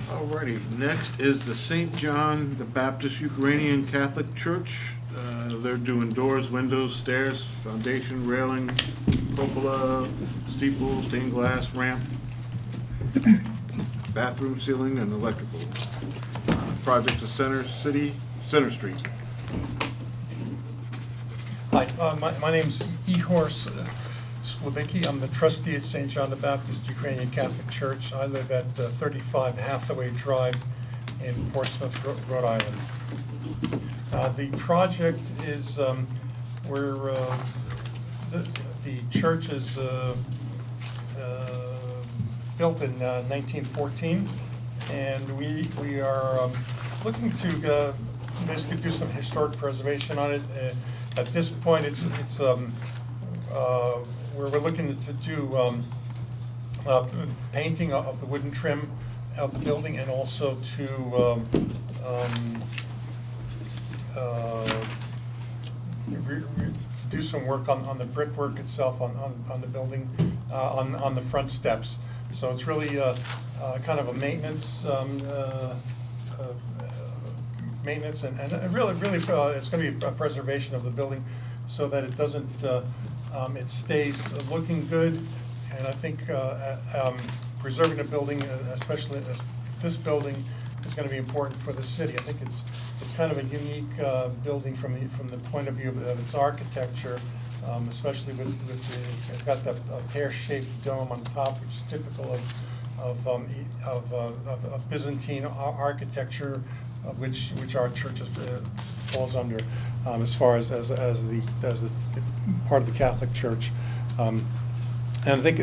Alrighty, next is the St. John the Baptist Ukrainian Catholic Church. They're doing doors, windows, stairs, foundation, railing, cupola, steeple, stained glass, ramp, bathroom ceiling, and electrical. Project is Center Street. Hi, my name's Ihor Slabicki. I'm the trustee at St. John the Baptist Ukrainian Catholic Church. I live at 35 Hathaway Drive in Portsmouth, Rhode Island. The project is where the church is built in 1914, and we are looking to basically do some historic preservation on it. At this point, it's where we're looking to do painting of the wooden trim of the building, and also to do some work on the brickwork itself on the building, on the front steps. So it's really kind of a maintenance maintenance, and really, it's going to be a preservation of the building so that it doesn't, it stays looking good. And I think preserving the building, especially this building, is going to be important for the city. I think it's kind of a unique building from the point of view of its architecture, especially it's got that pear-shaped dome on top, which is typical of Byzantine architecture, which our church falls under, as far as the part of the Catholic Church. And I think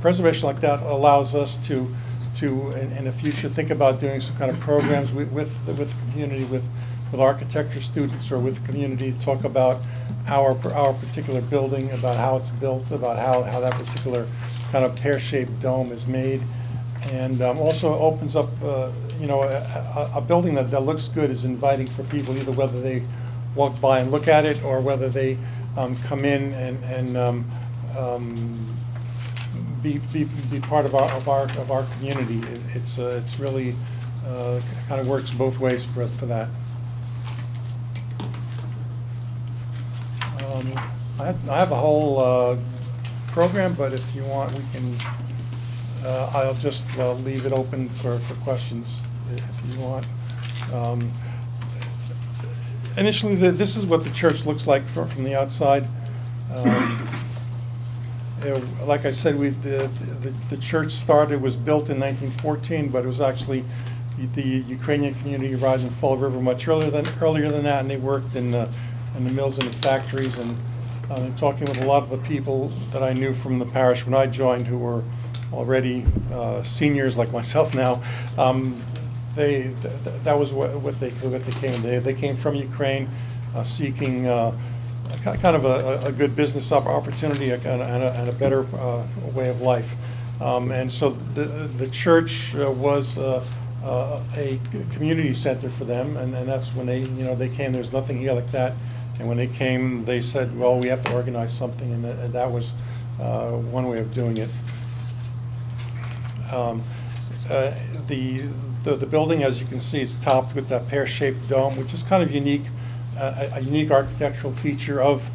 preservation like that allows us to in the future think about doing some kind of programs with the community, with architecture students or with the community, to talk about our particular building, about how it's built, about how that particular kind of pear-shaped dome is made. And also opens up, a building that looks good is inviting for people, either whether they walk by and look at it or whether they come in and be part of our community. It's really kind of works both ways for that. I have a whole program, but if you want, we can. I'll just leave it open for questions if you want. Initially, this is what the church looks like from the outside. Like I said, the church was built in 1914, but it was actually the Ukrainian community arrived in Fall River much earlier than that, and they worked in the mills and the factories. And talking with a lot of the people that I knew from the parish when I joined, who were already seniors like myself now, that was what they came. They came from Ukraine, seeking kind of a good business opportunity and a better way of life. And so the church was a community center for them, and that's when they came. There's nothing here like that. And when they came, they said, well, we have to organize something, and that was one way of doing it. The building, as you can see, is topped with that pear-shaped dome, which is kind of unique, a unique architectural feature of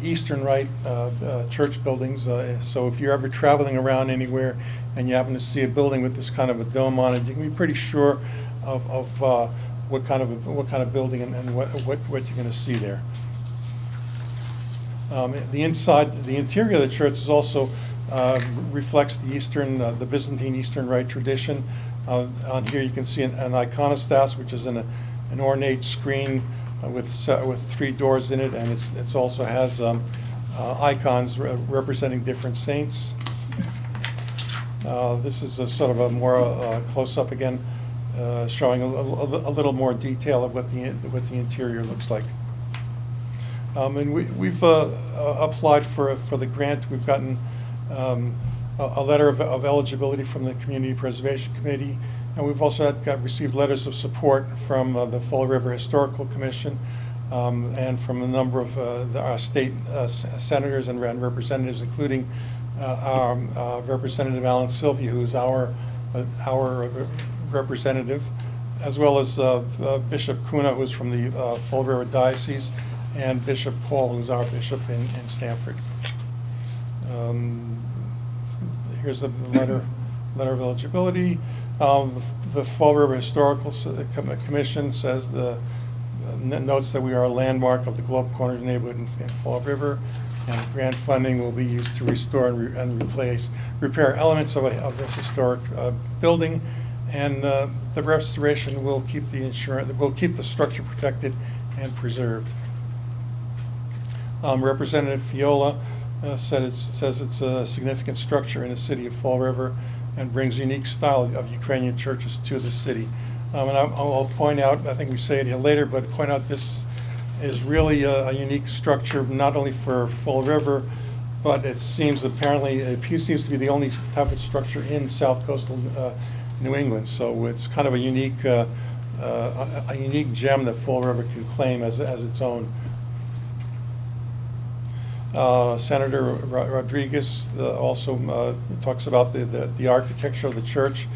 Eastern Rite church buildings. So if you're ever traveling around anywhere and you happen to see a building with this kind of a dome on it, you can be pretty sure of what kind of building and what you're going to see there. The interior of the church is also reflects the Byzantine Eastern Rite tradition. On here you can see an iconostas, which is an ornate screen with 3 doors in it, and it also has icons representing different saints. This is a sort of a more close-up again, showing a little more detail of what the interior looks like. And we've applied for the grant. We've gotten a letter of eligibility from the Community Preservation Committee, and we've also received letters of support from the Fall River Historical Commission and from a number of our state senators and representatives, including our Representative Alan Sylvia, who's our representative, as well as Bishop Kuna, who's from the Fall River Diocese, and Bishop Paul, who's our bishop in Stamford. Here's a letter of eligibility. The Fall River Historical Commission says notes that we are a landmark of the Globe Corners neighborhood in Fall River, and grant funding will be used to restore and repair elements of this historic building, and the restoration will keep the structure protected and preserved. Representative Fiola says it's a significant structure in the city of Fall River and brings unique style of Ukrainian churches to the city. And I'll point out, I think we say it here later, but point out this is really a unique structure, not only for Fall River, but it seems to be the only type of structure in South Coastal New England. So it's kind of a unique gem that Fall River can claim as its own. Senator Rodriguez also talks about the architecture of the church.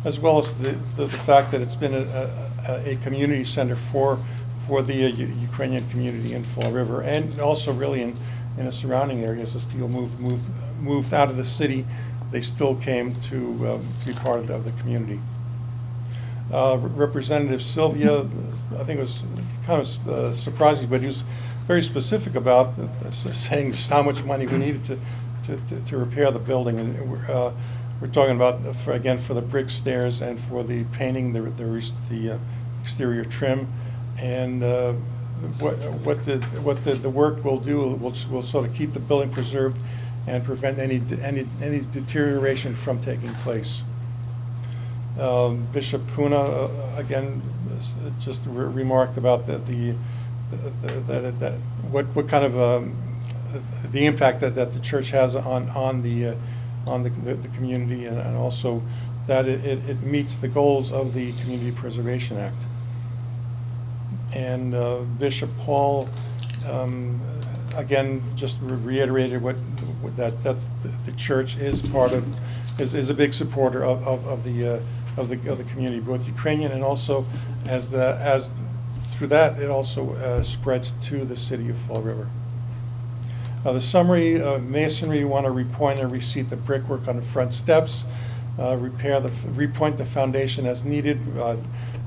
as well as the fact that it's been a community center for the Ukrainian community in Fall River, and also really in the surrounding areas. As people moved out of the city, they still came to be part of the community. Representative Sylvia, I think it was kind of surprising, but he was very specific about saying just how much money we needed to repair the building. And we're talking about, for the brick stairs and for the painting, the exterior trim. And what the work will do will sort of keep the building preserved and prevent any deterioration from taking place. Bishop Kuna, again, just remarked about what kind of the impact that the church has on the community, and also that it meets the goals of the Community Preservation Act. And Bishop Paul, again, just reiterated that the church is is a big supporter of the community, both Ukrainian and also as through that it also spreads to the city of Fall River. The summary: masonry, want to repoint and reseat the brickwork on the front steps, repoint the foundation as needed.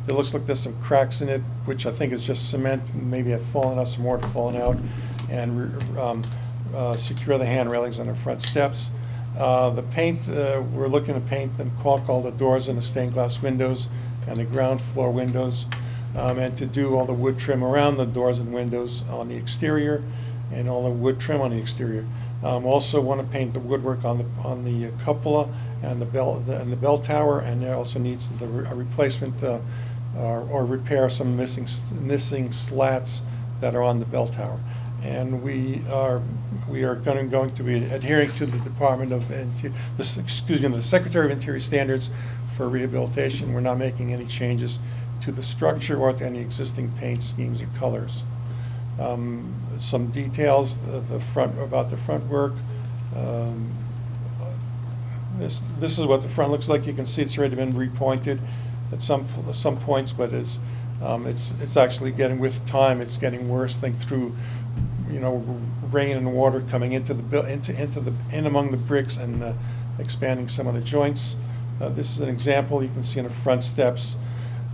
It looks like there's some cracks in it, which I think is just cement, maybe have fallen out, some more have fallen out, and secure the hand railings on the front steps. The paint, we're looking to paint and caulk all the doors and the stained glass windows and the ground floor windows, and to do all the wood trim around the doors and windows on the exterior, and all the wood trim on the exterior. Also want to paint the woodwork on the cupola and the bell tower, and there also needs a replacement or repair some missing slats that are on the bell tower. And we are going to be adhering to the the Secretary of Interior standards for rehabilitation. We're not making any changes to the structure or to any existing paint schemes or colors. Some details about the front work. This is what the front looks like. You can see it's already been repointed at some points, but it's actually getting, with time, it's getting worse. Think through, rain and water coming into among the bricks and expanding some of the joints. This is an example. You can see on the front steps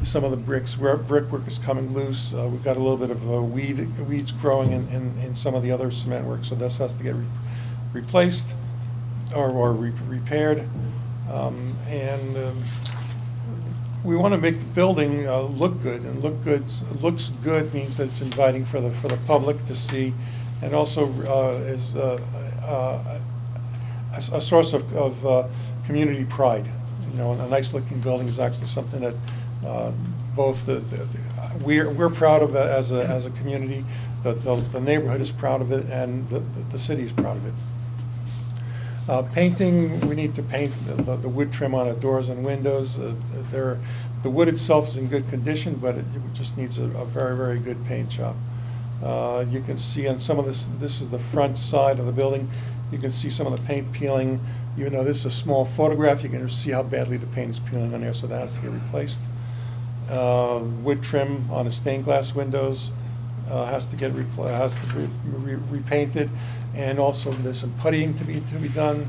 some of the brickwork is coming loose. We've got a little bit of weeds growing in some of the other cement work, so this has to get replaced or repaired. We want to make the building look good, and looks good means that it's inviting for the public to see, and also is a source of community pride. A nice looking building is actually something that both we're proud of as a community, the neighborhood is proud of it, and the city is proud of it. Painting, we need to paint the wood trim on the doors and windows. The wood itself is in good condition, but it just needs a very, very good paint job. You can see on some of this is the front side of the building. You can see some of the paint peeling. Even though this is a small photograph, you can see how badly the paint is peeling on there, so that has to get replaced. Wood trim on the stained glass windows has to be repainted, and also there's some puttying to be done.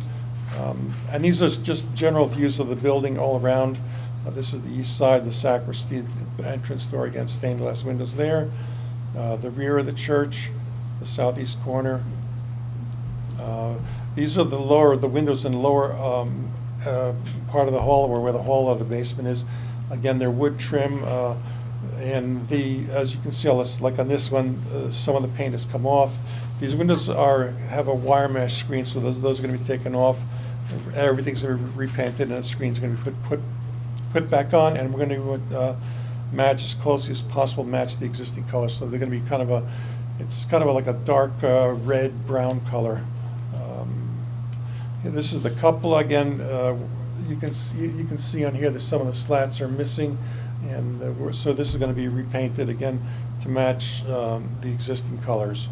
And these are just general views of the building all around. This is the east side, the sacristy, the entrance door, again, stained glass windows there. The rear of the church, the southeast corner. These are the windows in the lower part of the hall, where the hall of the basement is. Again, they're wood trim, and as you can see, like on this one, some of the paint has come off. These windows have a wire mesh screen, so those are going to be taken off. Everything's going to be repainted, and the screen's going to be put back on, and we're going to match as closely as possible, match the existing color. So they're going to be it's kind of like a dark red brown color. This is the cupola again. You can see on here that some of the slats are missing, and so this is going to be repainted again to match the existing colors.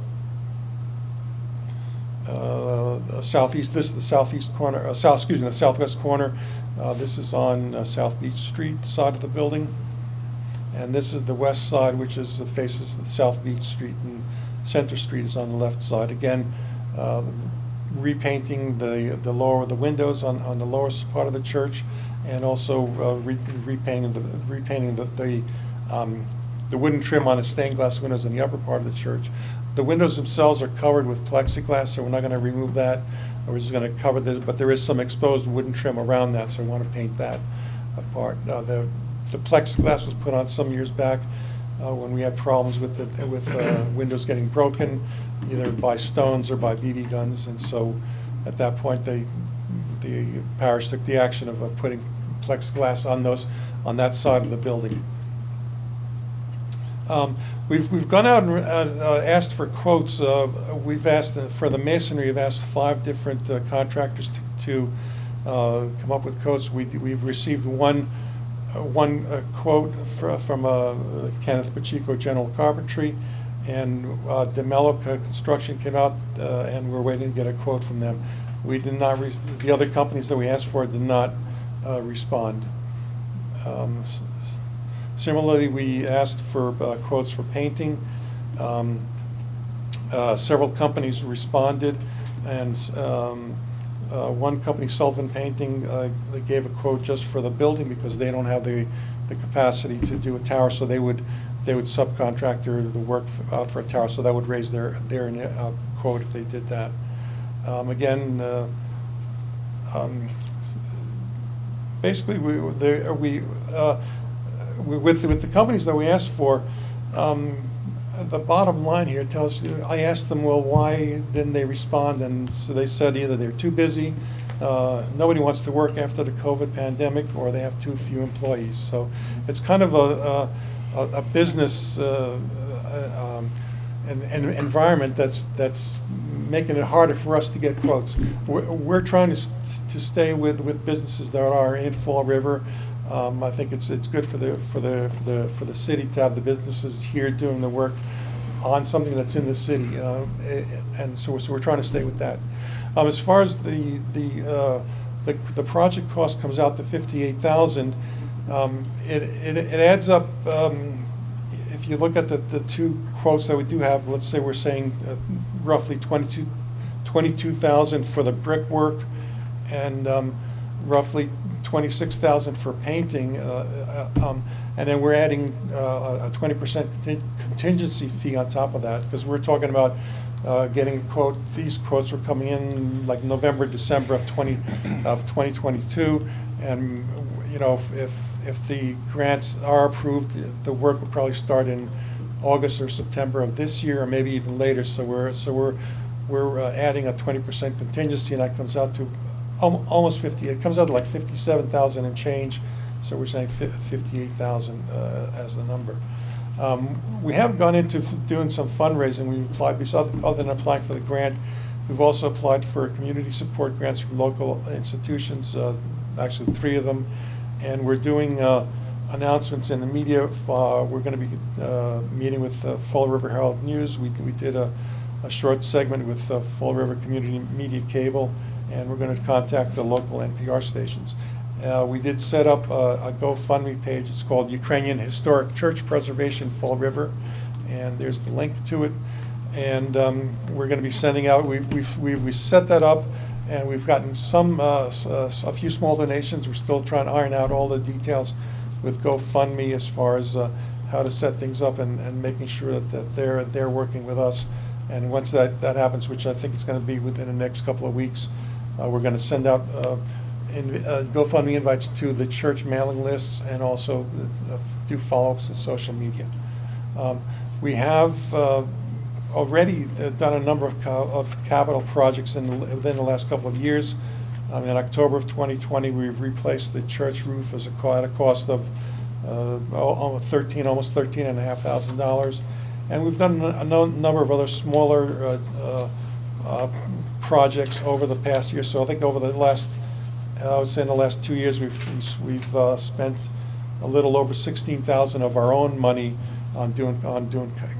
Southeast. This is the southeast corner. The southwest corner. This is on South Beach Street side of the building. And this is the west side, which is faces South Beach Street, and Center Street is on the left side. Again, repainting the windows on the lower part of the church, and also repainting the wooden trim on the stained glass windows in the upper part of the church. The windows themselves are covered with plexiglass, so we're not going to remove that. We're just going to cover this, but there is some exposed wooden trim around that, so we want to paint that apart. The plexiglass was put on some years back when we had problems with windows getting broken, either by stones or by BB guns, and so at that point the parish took the action of putting plexiglass on that side of the building. We've gone out and asked for quotes. We've asked for the masonry. We've asked 5 different contractors to come up with quotes. We've received one quote from Kenneth Pacheco General Carpentry, and DeMello Construction came out, and we're waiting to get a quote from them. We did not. The other companies that we asked for did not respond. Similarly, we asked for quotes for painting. Several companies responded, and one company, Sullivan Painting, they gave a quote just for the building because they don't have the capacity to do a tower, so they would subcontract the work out for a tower, so that would raise their quote if they did that. Again, basically, with the companies that we asked for, the bottom line here tells you, I asked them, well, why didn't they respond? And so they said either they're too busy, nobody wants to work after the COVID pandemic, or they have too few employees. So it's kind of a business environment that's making it harder for us to get quotes. We're trying to stay with businesses that are in Fall River. I think it's good for the city to have the businesses here doing the work on something that's in the city, and so we're trying to stay with that. As far as the project cost comes out to $58,000, it adds up. If you look at the 2 quotes that we do have, let's say we're saying roughly $22,000 for the brickwork, and roughly $26,000 for painting, and then we're adding a 20% contingency fee on top of that, because we're talking about getting a quote. These quotes were coming in like November, December of 2022, and you know, if the grants are approved, the work will probably start in August or September of this year, or maybe even later. So we're adding a 20% contingency, and that comes out to almost 50. It comes out to like 57,000 and change. So we're saying 58,000 as the number. We have gone into doing some fundraising. We've applied, other than applying for the grant, we've also applied for community support grants from local institutions, actually 3 of them. And we're doing announcements in the media. We're going to be meeting with Fall River Herald News. We did a short segment with Fall River Community Media Cable, and we're going to contact the local NPR stations. We did set up a GoFundMe page. It's called Ukrainian Historic Church Preservation Fall River, and there's the link to it. And we're going to be sending out. We set that up, and we've gotten a few small donations. We're still trying to iron out all the details with GoFundMe as far as how to set things up, and making sure that they're working with us. And once that happens, which I think is going to be within the next couple of weeks, we're going to send out GoFundMe invites to the church mailing lists, and also do follow-ups in social media. We have already done a number of capital projects within the last couple of years. In October of 2020, we've replaced the church roof at a cost of almost $13,500. And we've done a number of other smaller projects over the past year. So I think over the last, I would say in the last 2 years, we've spent a little over $16,000 of our own money on doing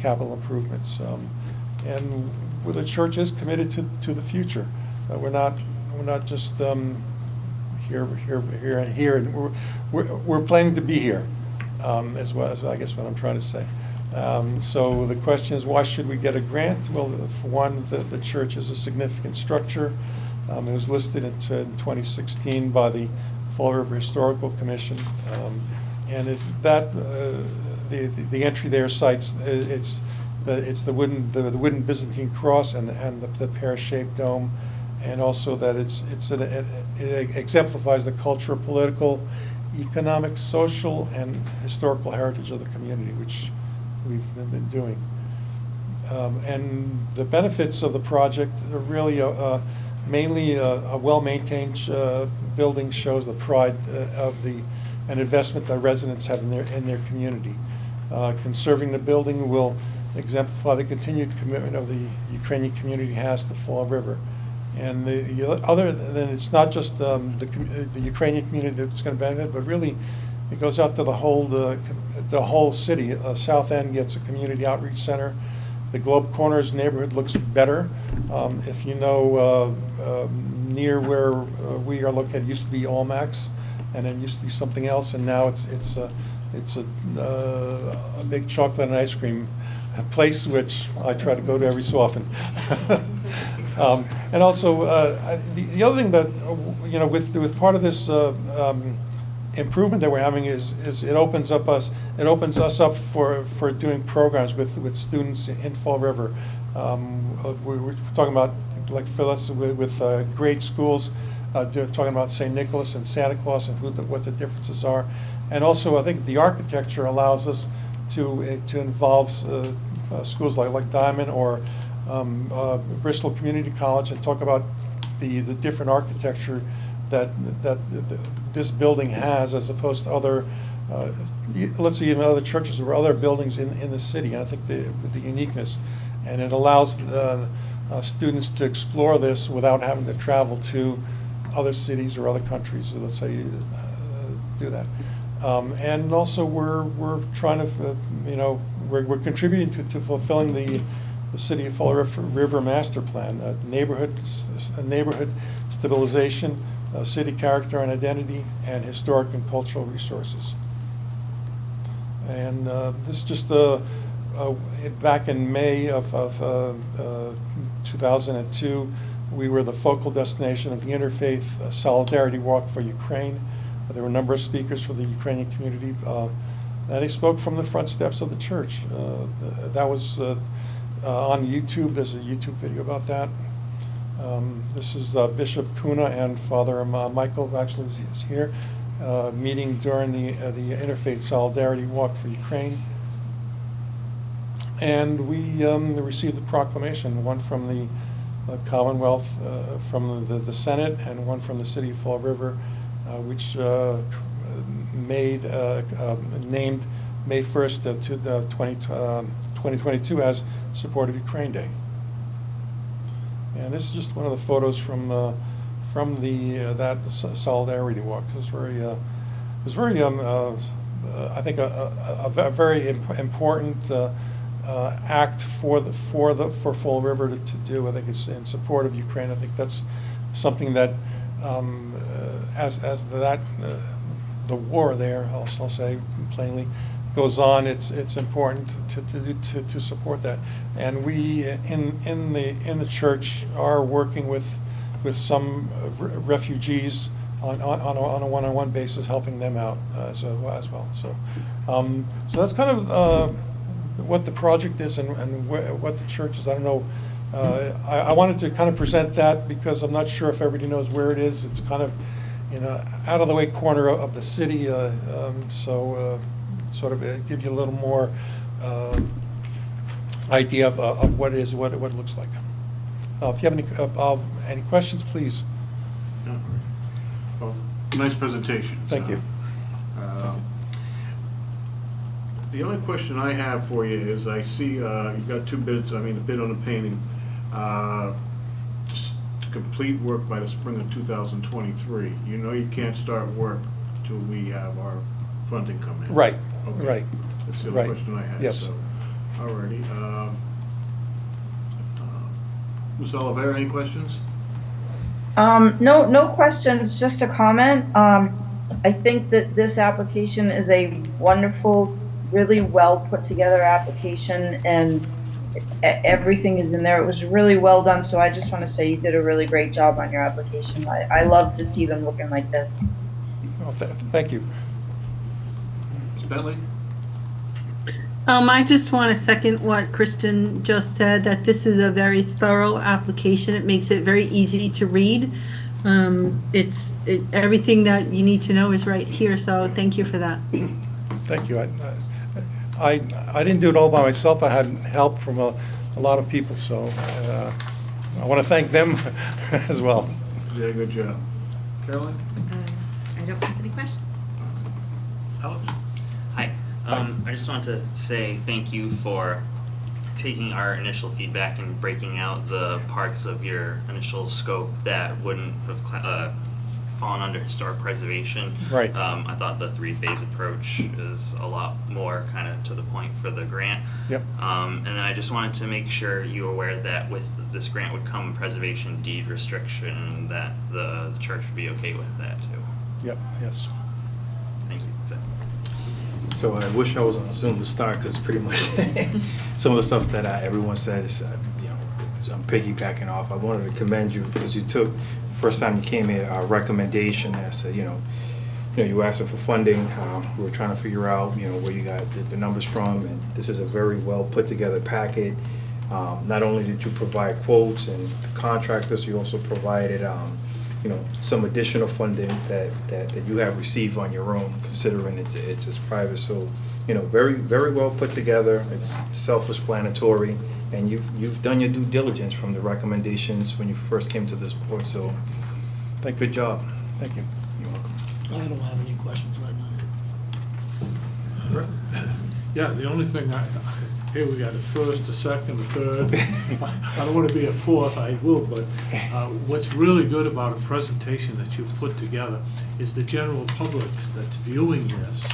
capital improvements. And the church is committed to the future. We're not just here, and we're planning to be here, as well, as I guess what I'm trying to say. So the question is, why should we get a grant? Well, for one, the church is a significant structure. It was listed in 2016 by the Fall River Historical Commission. And the entry there cites, it's the wooden Byzantine cross and the pear-shaped dome, and also that it exemplifies the cultural, political, economic, social, and historical heritage of the community, which we've been doing. And the benefits of the project are really mainly a well-maintained building shows the pride and investment that residents have in their community. Conserving the building will exemplify the continued commitment of the Ukrainian community has to Fall River. And the other than it's not just the Ukrainian community that's going to benefit, but really it goes out to the whole city. South End gets a community outreach center. The Globe Corners neighborhood looks better. If you know, near where we are located, it used to be Almax, and then used to be something else, and now it's a big chocolate and ice cream place, which I try to go to every so often. And also, the other thing that, with part of this improvement that we're having is it opens us up for doing programs with students in Fall River. We're talking about, like Phyllis, with grade schools, talking about St. Nicholas and Santa Claus and what the differences are. And also, I think the architecture allows us to involve schools like Diamond or Bristol Community College and talk about the different architecture that this building has, as opposed to other, let's say, even other churches or other buildings in the city. And I think with the uniqueness, and it allows students to explore this without having to travel to other cities or other countries. So let's say do that. And also, we're trying to, we're contributing to fulfilling the City of Fall River Master Plan, neighborhood stabilization, city character and identity, and historic and cultural resources. And this is just back in May of 2002, we were the focal destination of the Interfaith Solidarity Walk for Ukraine. There were a number of speakers from the Ukrainian community, and they spoke from the front steps of the church. That was on YouTube. There's a YouTube video about that. This is Bishop Kuna and Father Michael, who actually is here, meeting during the Interfaith Solidarity Walk for Ukraine. And we received a proclamation, one from the Commonwealth, from the Senate, and one from the City of Fall River, which named May 1st of 2022 as Support of Ukraine Day. And this is just one of the photos from that Solidarity Walk. It was very, I think, a very important act for Fall River to do. I think it's in support of Ukraine. I think that's something that, as the war there, I'll say plainly, goes on, it's important to support that. And we in the church are working with some refugees on a one-on-one basis, helping them out as well. So that's kind of what the project is and what the church is. I don't know. I wanted to kind of present that because I'm not sure if everybody knows where it is. It's kind of out of the way corner of the city. Sort of give you a little more idea of what it is, what it looks like. If you have any questions, please. Well, nice presentation. Thank you. The only question I have for you is, I see you've got two bids. I mean, the bid on the painting, just to complete work by the spring of 2023. You know, you can't start work till we have our funding come in. Right. Okay. Right. That's the only Right. question I had. Yes. So, alrighty. Ms. Oliveira, any questions? No questions, just a comment. I think that this application is a wonderful, really well put together application, and everything is in there. It was really well done, so I just want to say you did a really great job on your application. I love to see them looking like this. Oh, thank you. Ms. Bentley? I just want to second what Kristen just said, that this is a very thorough application. It makes it very easy to read. Everything that you need to know is right here, so thank you for that. Thank you. I didn't do it all by myself. I had help from a lot of people, so I want to thank them as well. You did a good job. Carolyn? I don't have any questions. Alex? Hi. I just wanted to say thank you for taking our initial feedback and breaking out the parts of your initial scope that wouldn't have fallen under historic preservation. Right. I thought the three-phase approach is a lot more kind of to the point for the grant. Yep. And then I just wanted to make sure you were aware that with this grant would come preservation deed restriction, and that the church would be okay with that too. Yep, yes. Thank you. That's it. So I wish I was on Zoom to start, because pretty much some of the stuff that everyone said is, I'm piggybacking off. I wanted to commend you because you took, first time you came here, our recommendation as you asked for funding. We were trying to figure out, where you got the numbers from, and this is a very well put together packet. Not only did you provide quotes and the contractors, you also provided, some additional funding that you have received on your own, considering it's private. So, very, very well put together. It's self-explanatory, and you've done your due diligence from the recommendations when you first came to this board. So, good job. Thank you. You're welcome. I don't have any questions right now. Yeah, the only thing here we got a first, a second, a third. I don't want to be a fourth, I will, but what's really good about a presentation that you've put together is the general public that's viewing this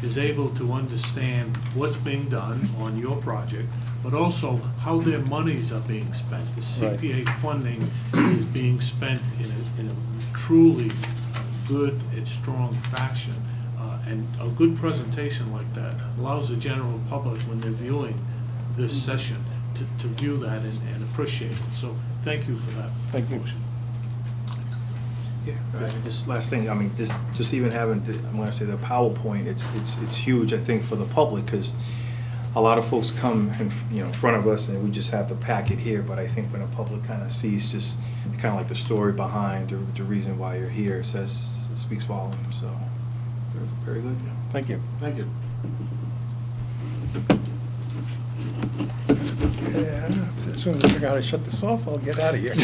is able to understand what's being done on your project, but also how their monies are being spent. The CPA funding is being spent in a truly good and strong fashion. And a good presentation like that allows the general public, when they're viewing this session, to view that and appreciate it. So thank you for that. Thank you. Yeah, just last thing, just even having, I'm gonna say the PowerPoint, it's huge, I think, for the public, because a lot of folks come in front of us and we just have to pack it here, but I think when the public kind of sees just kind of like the story behind the reason why you're here, it speaks volumes, so, very good. Thank you. Thank you. Yeah, as soon as I figure out how to shut this off, I'll get out of here.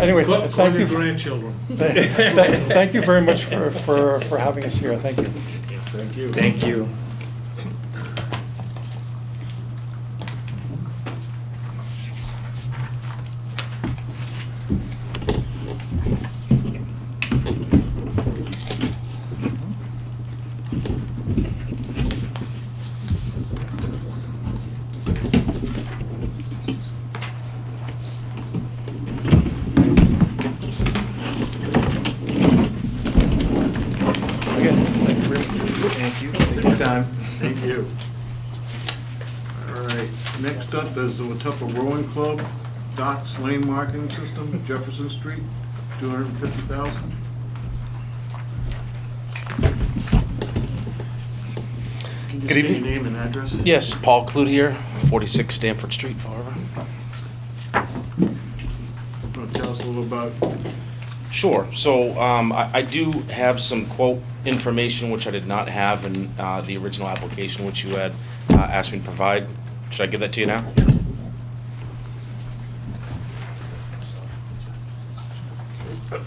Anyway, Call thank your you. grandchildren. Thank you very much for having us here. Thank you. Thank you. Thank you. Thank you. Take your time. Thank you. All right, next up is the Watuppa Rowing Club, docks lane marking system at Jefferson Street, $250,000. Can you Good just give evening. your name and address? Yes, Paul Cloutier, 46 Stanford Street, Fall River. Want to tell us a little about, Sure. So I do have some quote information which I did not have in the original application which you had asked me to provide. Should I give that to you now?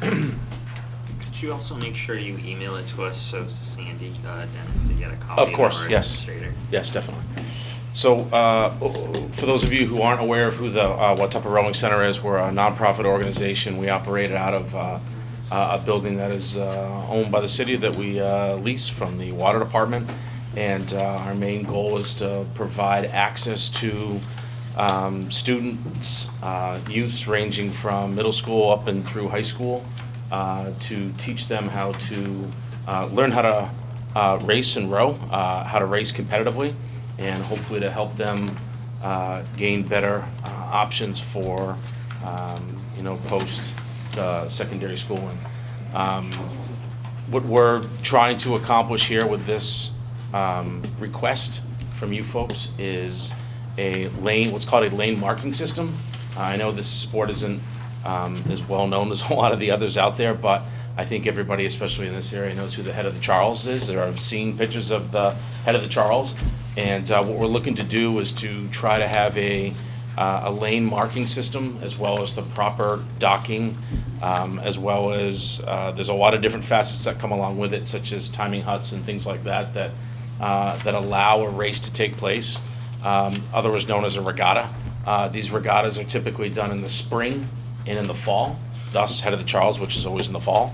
Could you also make sure you email it to us so Sandy, Dennis, to get a copy? Of course, our yes. administrator? Yes, definitely. So, for those of you who aren't aware of who the Watuppa Rowing Center is, we're a nonprofit organization. We operate out of a building that is owned by the city that we lease from the water department. And our main goal is to provide access to students, youths ranging from middle school up and through high school, to teach them how to learn how to race and row, how to race competitively, and hopefully to help them gain better options for, post secondary schooling. What we're trying to accomplish here with this request from you folks is a lane, what's called a lane marking system. I know this sport isn't as well known as a lot of the others out there, but I think everybody, especially in this area, knows who the head of the Charles is, or have seen pictures of the head of the Charles. And what we're looking to do is to try to have a lane marking system, as well as the proper docking, as well as there's a lot of different facets that come along with it, such as timing huts and things like that, that allow a race to take place, otherwise known as a regatta. These regattas are typically done in the spring and in the fall, thus Head of the Charles, which is always in the fall.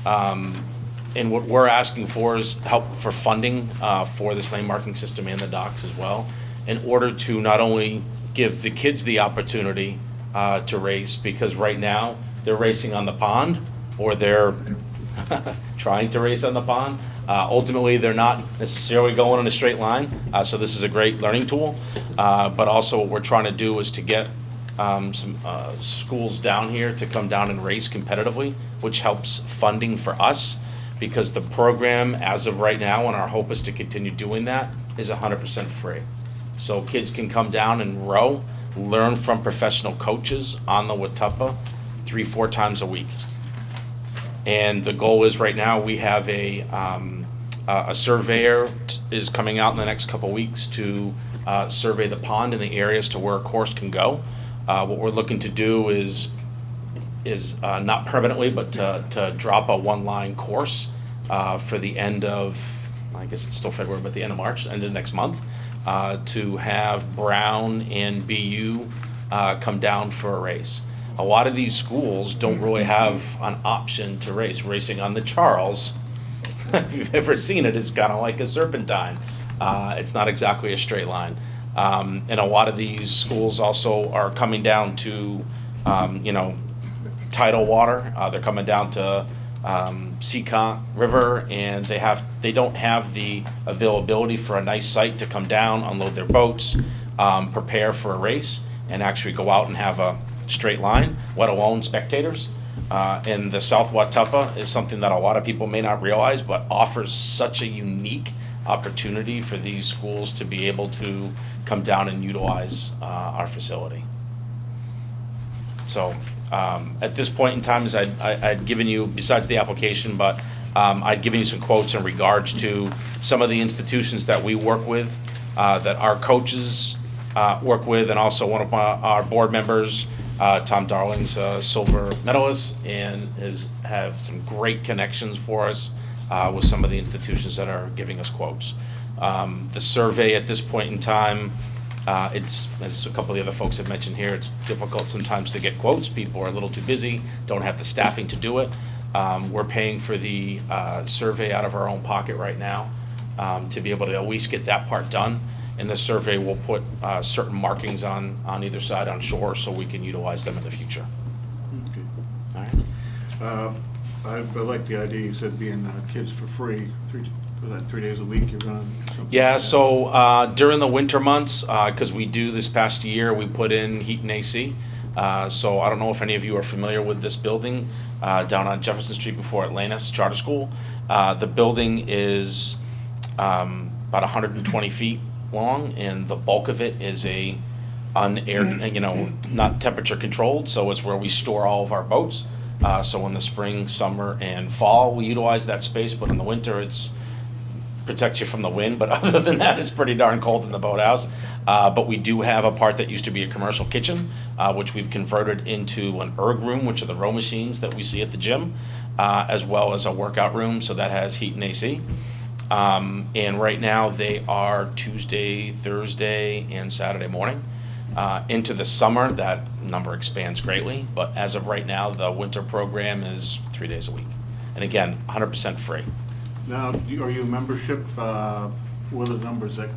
And what we're asking for is help for funding for this lane marking system and the docks as well, in order to not only give the kids the opportunity to race, because right now they're racing on the pond, or they're trying to race on the pond. Ultimately, they're not necessarily going in a straight line, so this is a great learning tool. But also what we're trying to do is to get some schools down here to come down and race competitively, which helps funding for us, because the program, as of right now, and our hope is to continue doing that, is 100% free. So kids can come down and row, learn from professional coaches on the Watuppa 3-4 times a week. And the goal is, right now, we have a surveyor is coming out in the next couple weeks to survey the pond and the areas to where a course can go. What we're looking to do is not permanently, but to drop a one-line course for the end of, I guess it's still February, but the end of March, end of next month, to have Brown and BU come down for a race. A lot of these schools don't really have an option to race. Racing on the Charles, if you've ever seen it, it's kind of like a serpentine. It's not exactly a straight line. And a lot of these schools also are coming down to, tidal water. They're coming down to Seacon River, and they don't have the availability for a nice site to come down, unload their boats, prepare for a race, and actually go out and have a straight line, let alone spectators. And the South Watuppa is something that a lot of people may not realize, but offers such a unique opportunity for these schools to be able to come down and utilize our facility. So at this point in time, as I'd given you, besides the application, but I'd given you some quotes in regards to some of the institutions that we work with, that our coaches work with, and also one of our board members, Tom Darling's a silver medalist, and have some great connections for us with some of the institutions that are giving us quotes. The survey at this point in time, it's, as a couple of the other folks have mentioned here, it's difficult sometimes to get quotes. People are a little too busy, don't have the staffing to do it. We're paying for the survey out of our own pocket right now, to be able to at least get that part done. And the survey will put certain markings on either side on shore, so we can utilize them in the future. Okay. All right. I like the idea you said being kids for free, 3 days a week, you're gonna. Yeah, so during the winter months, because we do this past year, we put in heat and AC. So I don't know if any of you are familiar with this building down on Jefferson Street before Atlantis Charter School. The building is about 120 feet long, and the bulk of it is not temperature controlled, so it's where we store all of our boats. So in the spring, summer, and fall, we utilize that space, but in the winter, it's protects you from the wind, but other than that, it's pretty darn cold in the boathouse. But we do have a part that used to be a commercial kitchen, which we've converted into an erg room, which are the row machines that we see at the gym, as well as a workout room, so that has heat and AC. And right now, they are Tuesday, Thursday, and Saturday morning. Into the summer, that number expands greatly, but as of right now, the winter program is 3 days a week. And again, 100% free. Now, are you a membership, what are the numbers that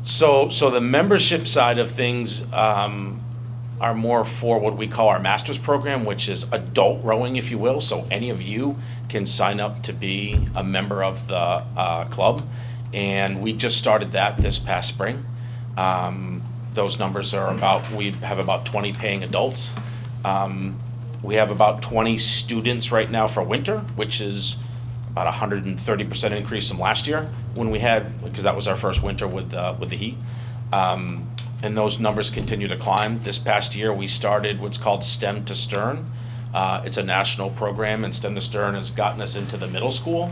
So the membership side of things are more for what we call our master's program, which is adult rowing, if you will. So any of you can sign up to be a member of the club. And we just started that this past spring. Those numbers are we have about 20 paying adults. We have about 20 students right now for winter, which is about 130% increase from last year because that was our first winter with the heat. And those numbers continue to climb. This past year, we started what's called STEM to Stern. It's a national program, and STEM to Stern has gotten us into the middle school.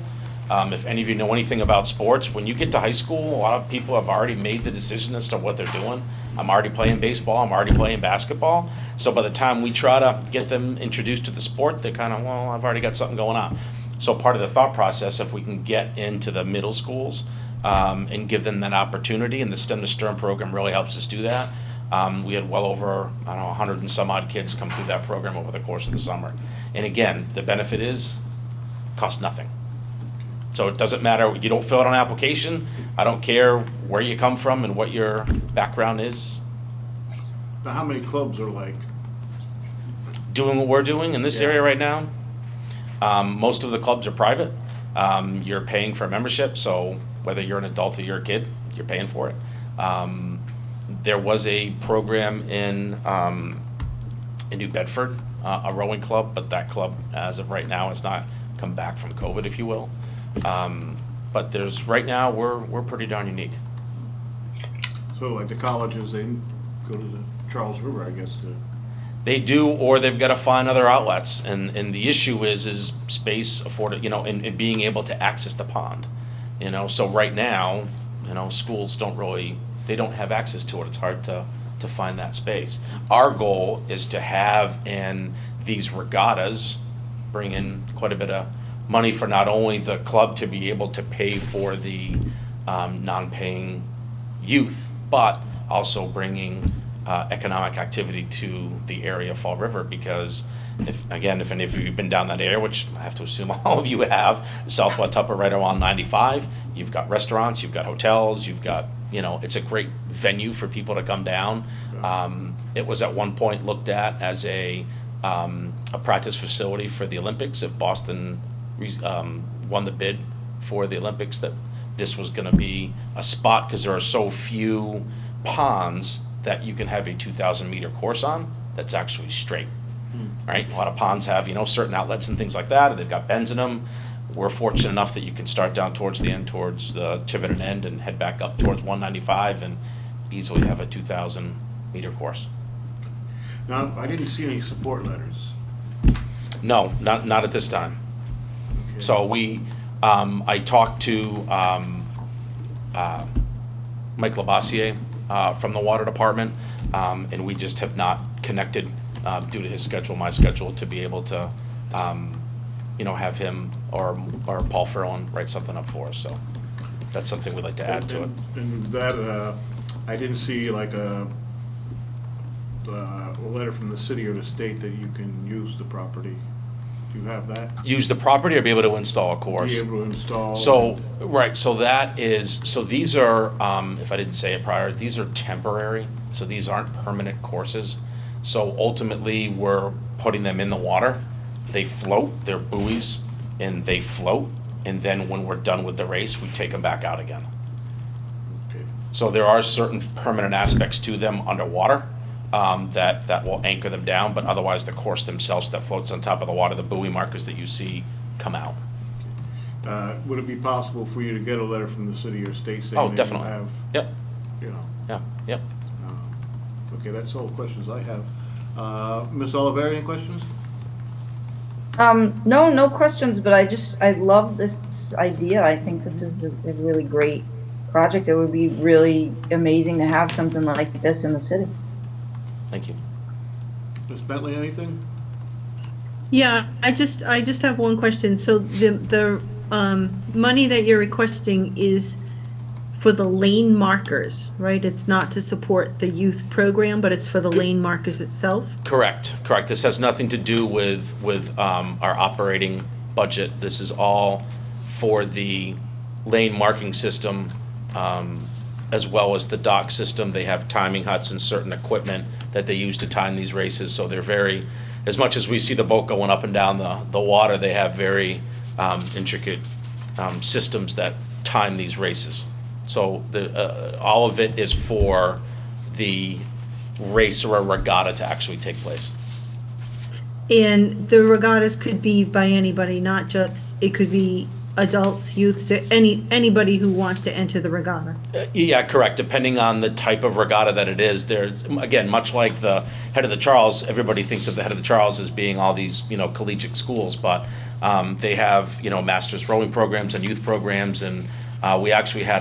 If any of you know anything about sports, when you get to high school, a lot of people have already made the decision as to what they're doing. I'm already playing baseball, I'm already playing basketball. So by the time we try to get them introduced to the sport, they're kind of, well, I've already got something going on. So part of the thought process, if we can get into the middle schools and give them that opportunity, and the STEM to Stern program really helps us do that. We had well over, 100 and some odd kids come through that program over the course of the summer. And again, the benefit is, costs nothing. So it doesn't matter, you don't fill out an application, I don't care where you come from and what your background is. Now, how many clubs are like? Doing what we're doing in this area right now, most of the clubs are private. You're paying for a membership, so whether you're an adult or you're a kid, you're paying for it. There was a program in New Bedford, a rowing club, but that club, as of right now, has not come back from COVID, if you will. But right now, we're pretty darn unique. So like the colleges, they go to the Charles River, I guess, They do, or they've got to find other outlets, and the issue is space afforded, and being able to access the pond, So right now, schools they don't have access to it. It's hard to find that space. Our goal is to have in these regattas bring in quite a bit of money for not only the club to be able to pay for the non-paying youth, but also bringing economic activity to the area of Fall River, because if any of you have been down that area, which I have to assume all of you have, South Watuppa right around 95, you've got restaurants, you've got hotels, you've got, it's a great venue for people to come down. It was at one point looked at as a practice facility for the Olympics. If Boston won the bid for the Olympics, that this was going to be a spot, because there are so few ponds that you can have a 2,000 meter course on that's actually straight, right? A lot of ponds have, certain outlets and things like that, and they've got bends in them. We're fortunate enough that you can start down towards the end, towards the Tiverton end, and head back up towards 195 and easily have a 2,000 meter course. Now, I didn't see any support letters. No, not at this time. Okay. So I talked to Mike Labassiere from the water department, and we just have not connected due to his schedule, my schedule, to be able to, have him or Paul Ferlin write something up for us. So that's something we'd like to add to it. And that, I didn't see like a letter from the city or the state that you can use the property. Do you have that? Use the property or be able to install a course? Be able to install. So these are, if I didn't say it prior, these are temporary, so these aren't permanent courses. So ultimately, we're putting them in the water. They float, they're buoys, and they float, and then when we're done with the race, we take them back out again. Okay. So there are certain permanent aspects to them underwater that will anchor them down, but otherwise the course themselves that floats on top of the water, the buoy markers that you see, come out. Would it be possible for you to get a letter from the city or state saying that definitely. you have? Yep. Yeah, yep. Okay, that's all the questions I have. Ms. Oliveri, any questions? No questions, but I love this idea. I think this is a really great project. It would be really amazing to have something like this in the city. Thank you. Ms. Bentley, anything? Yeah, I just have one question. So the money that you're requesting is for the lane markers, right? It's not to support the youth program, but it's for the lane markers itself? Correct. This has nothing to do with our operating budget. This is all for the lane marking system as well as the dock system. They have timing huts and certain equipment that they use to time these races. So they're very, as much as we see the boat going up and down the water, they have very intricate systems that time these races. So all of it is for the race or a regatta to actually take place. And the regattas could be by anybody, not just, it could be adults, youths, anybody who wants to enter the regatta. Yeah, correct. Depending on the type of regatta that it is, there's, again, much like the Head of the Charles, everybody thinks of the Head of the Charles as being all these, collegiate schools, but they have, master's rowing programs and youth programs, and we actually had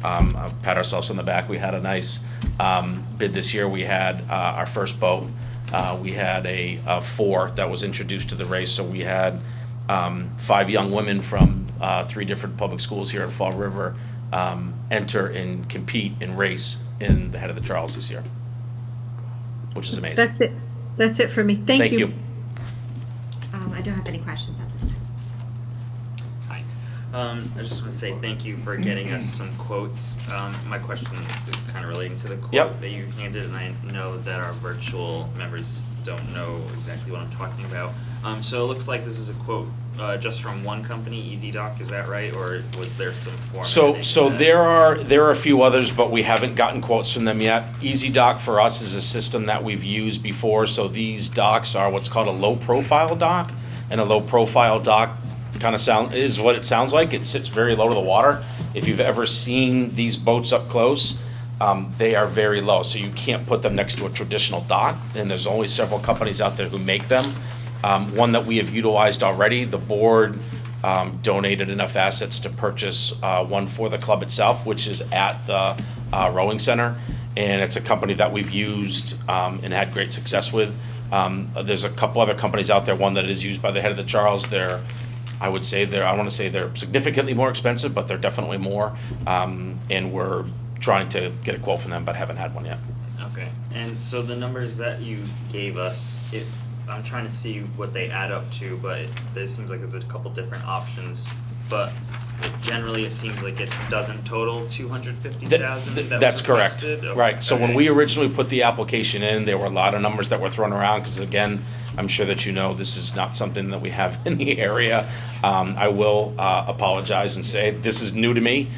pat ourselves on the back, we had a nice bid this year. We had our first boat. We had a 4 that was introduced to the race, so we had 5 young women from 3 different public schools here at Fall River enter and compete and race in the Head of the Charles this year, which is amazing. That's it for me. Thank you. I don't have any questions at this time. Hi. I just want to say thank you for getting us some quotes. My question is kind of relating to the quote that you handed, and I know that our virtual members don't know exactly what I'm talking about. So it looks like this is a quote just from one company, EasyDock, is that right? Or was there some formatting? So there are a few others, but we haven't gotten quotes from them yet. EasyDock for us is a system that we've used before. So these docks are what's called a low-profile dock, and a low-profile dock is what it sounds like. It sits very low to the water. If you've ever seen these boats up close, they are very low, so you can't put them next to a traditional dock, and there's only several companies out there who make them. One that we have utilized already, the board donated enough assets to purchase one for the club itself, which is at the rowing center, and it's a company that we've used and had great success with. There's a couple other companies out there, one that is used by the Head of the Charles. I want to say they're significantly more expensive, but they're definitely more, and we're trying to get a quote from them, but haven't had one yet. Okay, and so the numbers that you gave us, I'm trying to see what they add up to, but it seems like there's a couple different options, but generally it seems like it doesn't total 250,000. That's correct. Right. So when we originally put the application in, there were a lot of numbers that were thrown around because, again, I'm sure that this is not something that we have in the area. I will apologize and say this is new to me,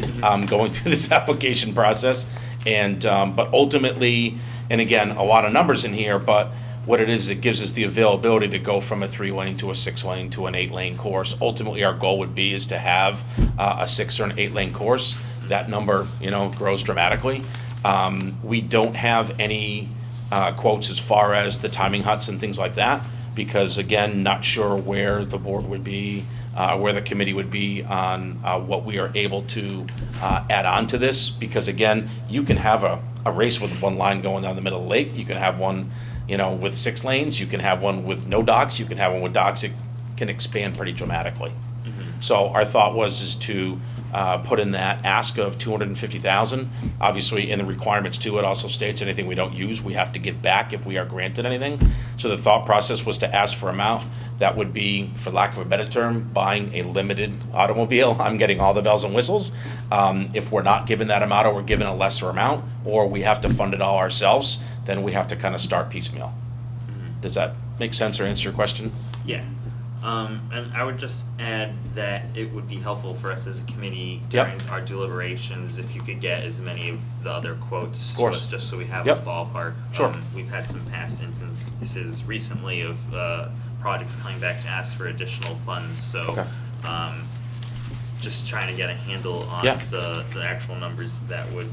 going through this application process, and but ultimately, and again, a lot of numbers in here, but what it is, it gives us the availability to go from a 3-lane to a 6-lane to an 8-lane course. Ultimately, our goal would be is to have a 6 or an 8-lane course. That number, grows dramatically. We don't have any quotes as far as the timing huts and things like that, because again, not sure where the board would be, where the committee would be on what we are able to add on to this. Because again, you can have a race with one line going down the middle of the lake. You can have one with 6 lanes, you can have one with no docks, you can have one with docks. It can expand pretty dramatically. Mm-hmm. So our thought is to put in that ask of 250,000. Obviously, in the requirements too, it also states anything we don't use, we have to give back if we are granted anything. So the thought process was to ask for amount that would be, for lack of a better term, buying a limited automobile. I'm getting all the bells and whistles. If we're not given that amount, or we're given a lesser amount, or we have to fund it all ourselves, then we have to kind of start piecemeal. Mm-hmm. Does that make sense or answer your question? Yeah. And I would just add that it would be helpful for us as a committee during our deliberations if you could get as many of the other quotes to us, just so we have a ballpark. Sure. We've had some past instances recently of projects coming back to ask for additional funds, so just trying to get a handle on the actual numbers that would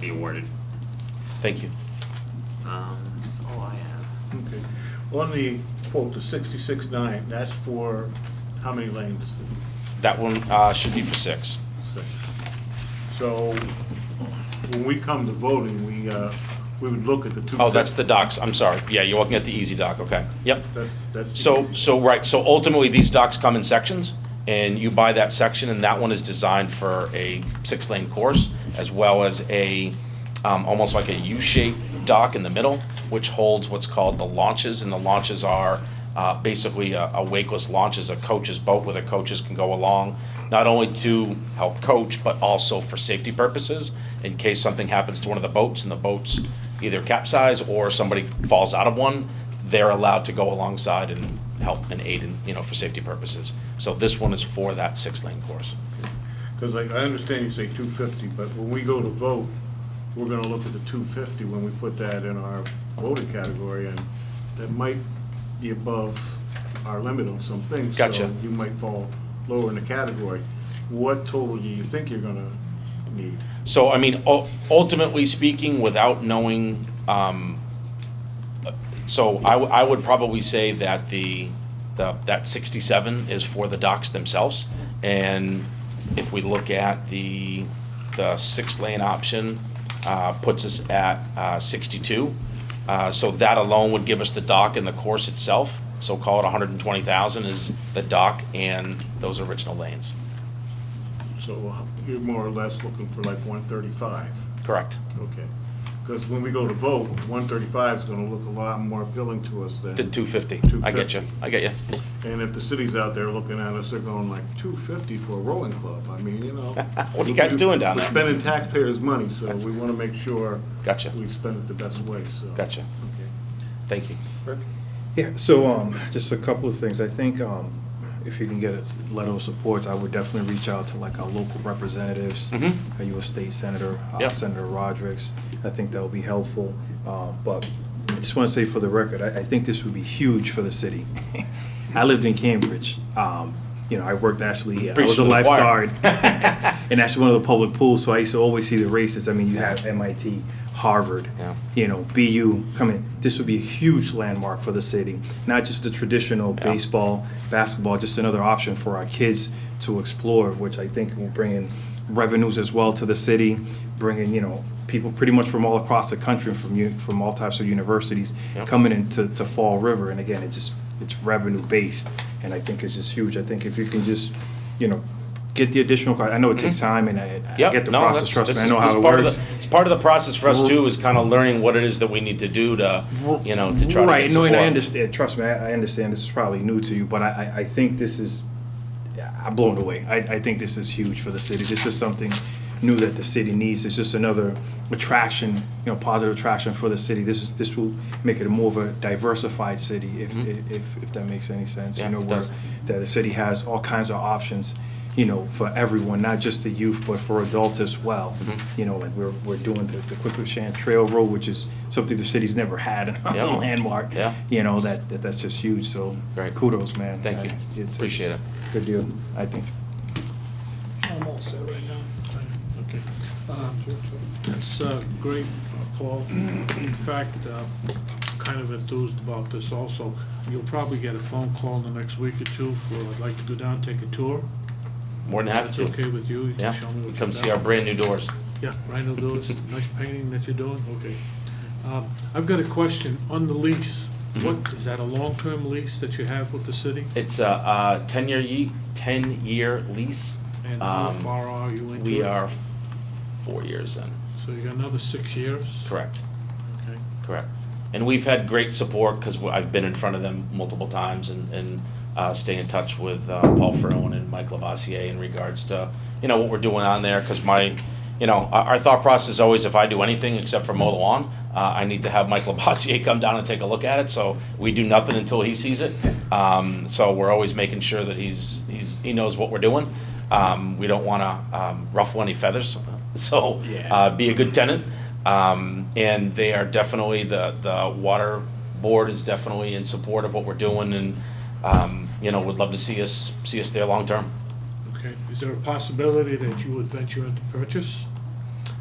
be awarded. Thank you. That's all I have. Okay. On the quote, the 66.9, that's for how many lanes? That one should be for 6. 6. So when we come to voting, we would look at the 2. Oh, that's the docks. I'm sorry. Yeah, you're looking at the EasyDock. Okay. Yep. That's so right. So ultimately, these docks come in sections, and you buy that section, and that one is designed for a 6-lane course, as well as a almost like a U-shaped dock in the middle, which holds what's called the launches, and the launches are basically a wakeless launch is a coach's boat where the coaches can go along not only to help coach, but also for safety purposes, in case something happens to one of the boats and the boats either capsize or somebody falls out of one, they're allowed to go alongside and help and aid in, for safety purposes. So this one is for that 6-lane course. Because I understand you say 250, but when we go to vote, we're gonna look at the 250 when we put that in our voting category, and that might be above our limit on some things. Gotcha. So you might fall lower in the category. What total do you think you're gonna need? So, I mean, ultimately speaking, without knowing, so I would probably say that that 67 is for the docks themselves. And if we look at the 6-lane option, puts us at 62. So that alone would give us the dock and the course itself. So call it 120,000 is the dock and those original lanes. So you're more or less looking for like 135? Correct. Okay. Because when we go to vote, 135 is gonna look a lot more appealing to us than. To 250. I get you. I get you. And if the city's out there looking at us, they're going like 250 for a rowing club. I mean, What are you guys doing down there? We're spending taxpayers' money, so we want to make sure. Gotcha. We spend it the best way, so. Gotcha. Okay. Thank you. Rick? Yeah, so just a couple of things. I think if you can get a letter of support, I would definitely reach out to like our local representatives, our U.S. State Senator, Yeah. Senator Rodrick. I think that would be helpful. But I just want to say for the record, I think this would be huge for the city. I lived in Cambridge. I worked actually, I was a lifeguard in actually one of the public pools, so I used to always see the races. I mean, you have MIT, Harvard, BU coming. This would be a huge landmark for the city. Not just the traditional baseball, basketball, just another option for our kids to explore, which I think will bring in revenues as well to the city, bringing, people pretty much from all across the country, from all types of universities coming into Fall River. And again, it's revenue based, and I think it's just huge. I think if you can just, get the additional, I know it takes time, and I get the process, trust me, I know how it works. It's part of the process for us too, is kind of learning what it is that we need to do to, to try to get Right, no, and I support. understand, trust me, I understand this is probably new to you, but I think this is, I'm blown away. I think this is huge for the city. This is something new that the city needs. It's just another attraction, positive attraction for the city. This will make it a more of a diversified city, if that makes any sense. Yeah, it where does. that the city has all kinds of options, for everyone, not just the youth, but for adults as well. Like we're doing the Quequechan Trail Road, which is something the city's never had in a landmark. Yeah. That's just huge. So Great. Kudos, man. Thank you. Appreciate it. Good deal, I think. I'm all set right now. Okay. That's great, Paul. In fact, kind of enthused about this also. You'll probably get a phone call in the next week or two I'd like to go down, take a tour. More than happy That's to. okay with you? You can Yeah, show me what come you've see done. our brand new doors. Yeah, brand new doors, nice painting that you're doing, okay. I've got a question on the lease. What, is that a long-term lease that you have with the city? It's a 10-year lease. And how far are you into it? We are 4 years in. So you got another 6 years? Correct. Okay. Correct. And we've had great support because I've been in front of them multiple times and stay in touch with Paul Ferone and Mike Lavoisier in regards to, what we're doing on there. Because our thought process is always, if I do anything except for mow the lawn, I need to have Mike Lavoisier come down and take a look at it. So we do nothing until he sees it. So we're always making sure that he knows what we're doing. We don't want to ruffle any feathers. So be a good tenant. And they are definitely, the water board is definitely in support of what we're doing, and would love to see us there long term. Okay, is there a possibility that you would venture into purchase?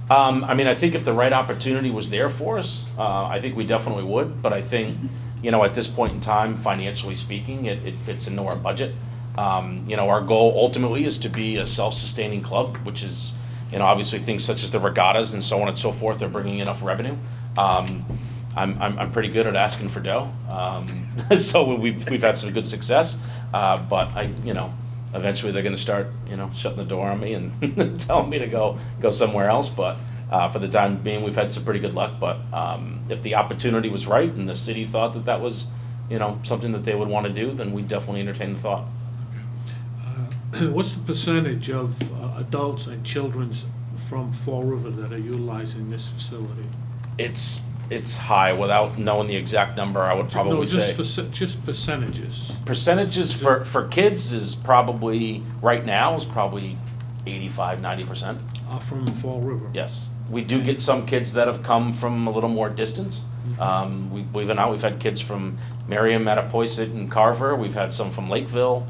I think if the right opportunity was there for us, I think we definitely would. But I think, at this point in time, financially speaking, it fits into our budget. Our goal ultimately is to be a self-sustaining club, which is, obviously things such as the regattas and so on and so forth are bringing enough revenue. I'm pretty good at asking for dough, so we've had some good success. But eventually they're going to start, shutting the door on me and telling me to go somewhere else. But for the time being, we've had some pretty good luck. But if the opportunity was right and the city thought that was, something that they would want to do, then we definitely entertain the thought. What's the percentage of adults and children's from Fall River that are utilizing this facility? It's high. Without knowing the exact number, I would probably No, say. just percentages. Percentages for kids is probably, right now, is probably 85, 90%. From Fall River. Yes. We do get some kids that have come from a little more distance. We've had kids from Merriam, Mattapoisett, and Carver. We've had some from Lakeville.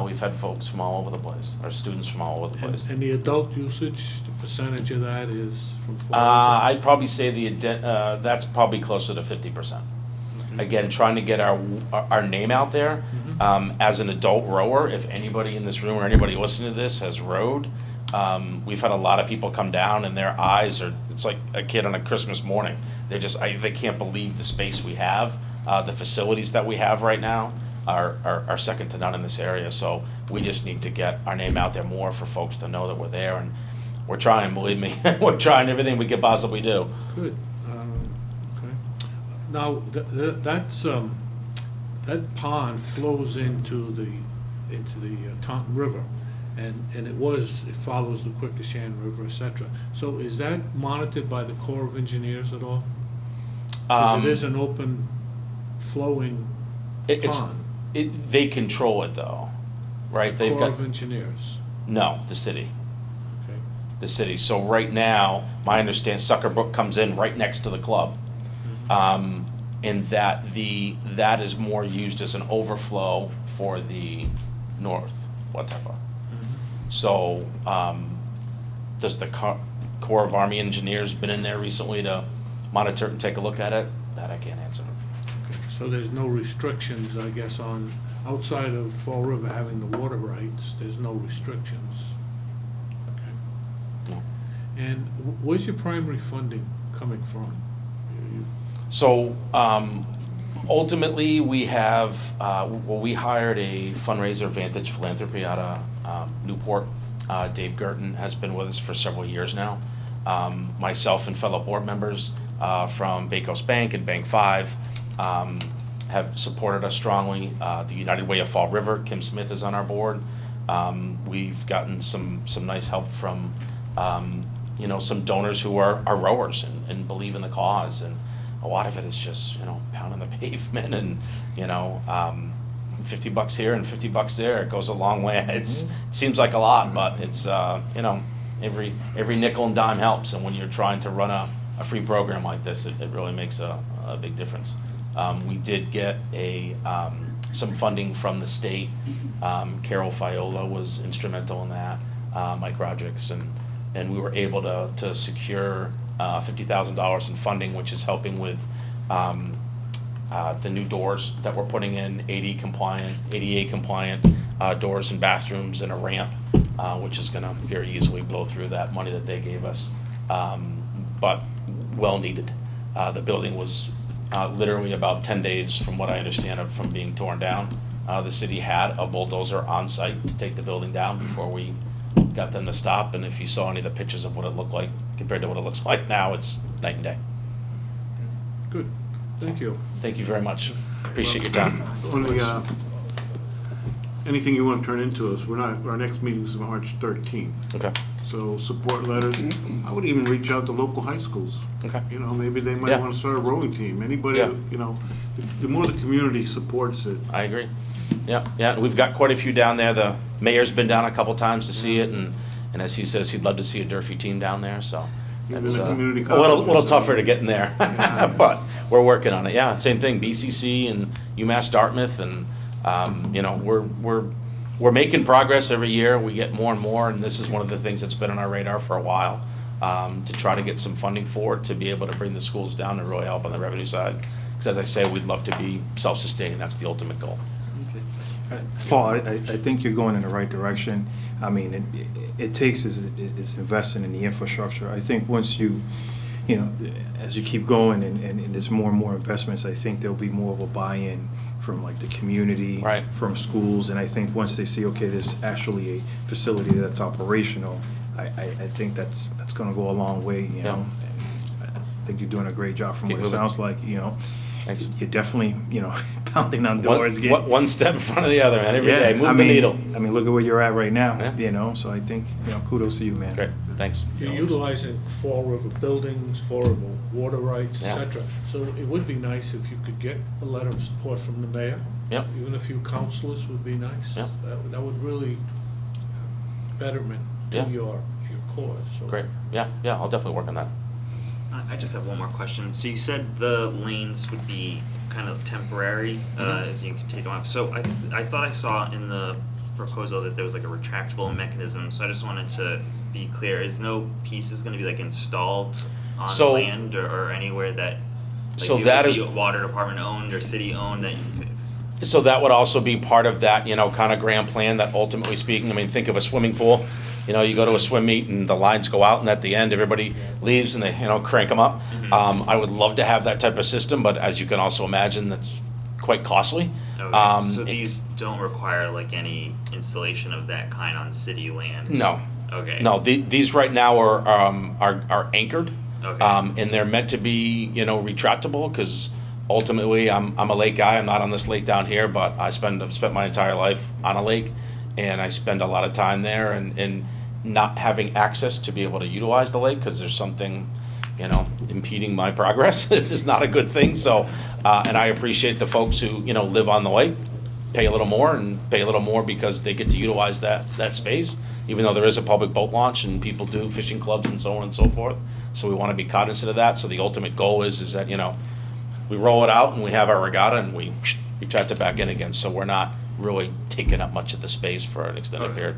We've had folks from all over the place, or students from all over the place. And the adult usage, the percentage of that is from Fall River? I'd probably say that's probably closer to 50%. Again, trying to get our name out there. As an adult rower, if anybody in this room or anybody listening to this has rowed, we've had a lot of people come down and their eyes are, it's like a kid on a Christmas morning. They can't believe the space we have. The facilities that we have right now are second to none in this area. So we just need to get our name out there more for folks to know that we're there, and we're trying, believe me. We're trying everything we can possibly do. Good. Okay. Now, that pond flows into the Taunton River, and it follows the Quequechan River, et cetera. So is that monitored by the Corps of Engineers at all? Because it is an open flowing pond. They control it though, right? They've Corps got of Engineers. No, the city. Okay. The city. So right now, my understanding, Sucker Brook comes in right next to the club. And that is more used as an overflow for the north, whatever. So, does the Corps of Army Engineers been in there recently to monitor it and take a look at it? That I can't answer. Okay. So there's no restrictions, I guess, on, outside of Fall River having the water rights, there's no restrictions? Okay. No. And where's your primary funding coming from? So, ultimately, we have, we hired a fundraiser, Vantage Philanthropy, out of Newport. Dave Girton has been with us for several years now. Myself and fellow board members from Bay Coast Bank and Bank 5 have supported us strongly. The United Way of Fall River, Kim Smith is on our board. We've gotten some nice help from, some donors who are rowers and believe in the cause. And a lot of it is just, pounding the pavement and, $50 here and $50 there. It goes a long way. It seems like a lot, but it's, every nickel and dime helps. And when you're trying to run a free program like this, it really makes a big difference. We did get some funding from the state. Carol Fiola was instrumental in that, Mike Rodrigues, and we were able to secure $50,000 in funding, which is helping with the new doors that we're putting in, ADA compliant doors and bathrooms and a ramp, which is gonna very easily blow through that money that they gave us, but well needed. The building was literally about 10 days, from what I understand, from being torn down. The city had a bulldozer on site to take the building down before we got them to stop, and if you saw any of the pictures of what it looked like compared to what it looks like now, it's night and day. Good. Thank you. Thank you very much. Appreciate your time. Only, anything you want to turn into us, our next meeting is March 13th. Okay. So support letters, I would even reach out to local high schools. Okay. Maybe they might Yeah. want to start a rowing team. Anybody, Yeah. the more the community supports it. I agree. Yeah, we've got quite a few down there. The mayor's been down a couple times to see it, and as he says, he'd love to see a Durfee team down there, so. Even It's the community a little college. tougher to get in there, but we're working on it. Yeah, same thing, BCC and UMass Dartmouth, and, we're making progress every year. We get more and more, and this is one of the things that's been on our radar for a while, to try to get some funding for it, to be able to bring the schools down and really help on the revenue side. Because as I say, we'd love to be self-sustaining. That's the ultimate goal. Paul, I think you're going in the right direction. I mean, it takes is investing in the infrastructure. I think once as you keep going and there's more and more investments, I think there'll be more of a buy-in from like the community, right, from schools, and I think once they see, okay, there's actually a facility that's operational, I think that's going to go a long way. I think you're doing a great job from what it sounds like. Thanks. you're definitely, pounding on doors. One step in front of the other, man, every Yeah, day, I move the mean- needle. I mean, look at where you're at right now, Yeah. so I think, kudos to you, man. Great, thanks. You're utilizing Fall River buildings, Fall River water rights, Yeah. et cetera. So it would be nice if you could get a letter of support from the mayor. Yep. Even a few councilors would be nice. Yep. That would really betterment to Yeah. your cause, so. Great, yeah, I'll definitely work on that. I just have one more question. So you said the lanes would be kind of temporary, as you can take them off. So I thought I saw in the proposal that there was like a retractable mechanism, so I just wanted to be clear, is no pieces gonna be like installed on So- land or anywhere that, like, So it that would is- be water department owned or city owned that you could? So that would also be part of that, kind of grand plan that ultimately speaking, I mean, think of a swimming pool. You go to a swim meet and the lines go out and at the end, everybody leaves and they, crank them up. I would love to have that type of system, but as you can also imagine, that's quite costly. Okay, so these don't require like any installation of that kind on city land? No. Okay. No, these right now are anchored. Okay. And they're meant to be, retractable, because ultimately, I'm a lake guy. I'm not on this lake down here, but I've spent my entire life on a lake, and I spend a lot of time there, and not having access to be able to utilize the lake, because there's something, impeding my progress. This is not a good thing, so, and I appreciate the folks who, live on the lake, pay a little more because they get to utilize that space, even though there is a public boat launch and people do fishing clubs and so on and so forth. So we want to be cognizant of that. So the ultimate goal is that, we roll it out and we have our regatta and we retract it back in again. So we're not really taking up much of the space for an extended period.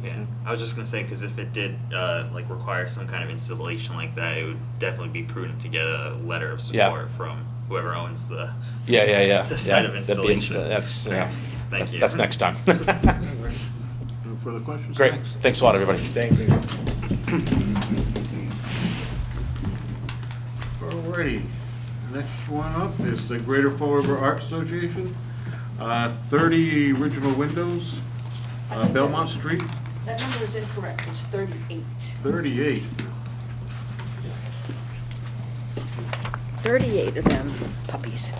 Yeah, I was just gonna say, because if it did like require some kind of installation like that, it would definitely be prudent to get a letter of Yeah. support from whoever owns the Yeah. the site Yeah, of installation. That's, yeah. Thank you. That's next time. No further questions? Great. Thanks a lot, everybody. Thank you. Alrighty, next one up is the Greater Fall River Art Association. 30 original windows, Belmont Street, That number is incorrect, it's 38. 38. 38 of them puppies.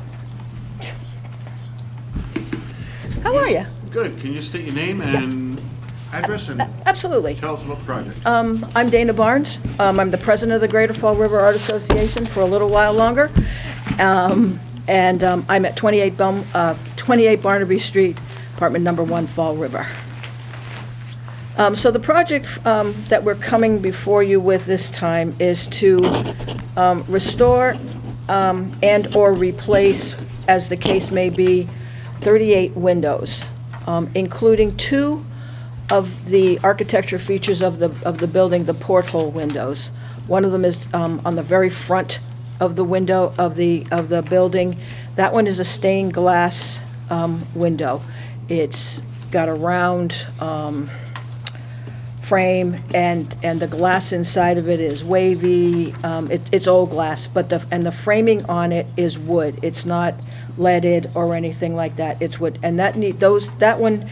How are you? Good, can you state your name and address and Absolutely. tell us about the project? I'm Dana Barnes. I'm the president of the Greater Fall River Art Association for a little while longer. I'm at 28 Barnaby Street, apartment number 1, Fall River. So the project that we're coming before you with this time is to restore and/or replace, as the case may be, 38 windows, including 2 of the architecture features of the building, the porthole windows. One of them is on the very front of the window of the building. That one is a stained glass window. It's got a round frame, and the glass inside of it is wavy. It's old glass, but the framing on it is wood. It's not leaded or anything like that. It's wood, and that one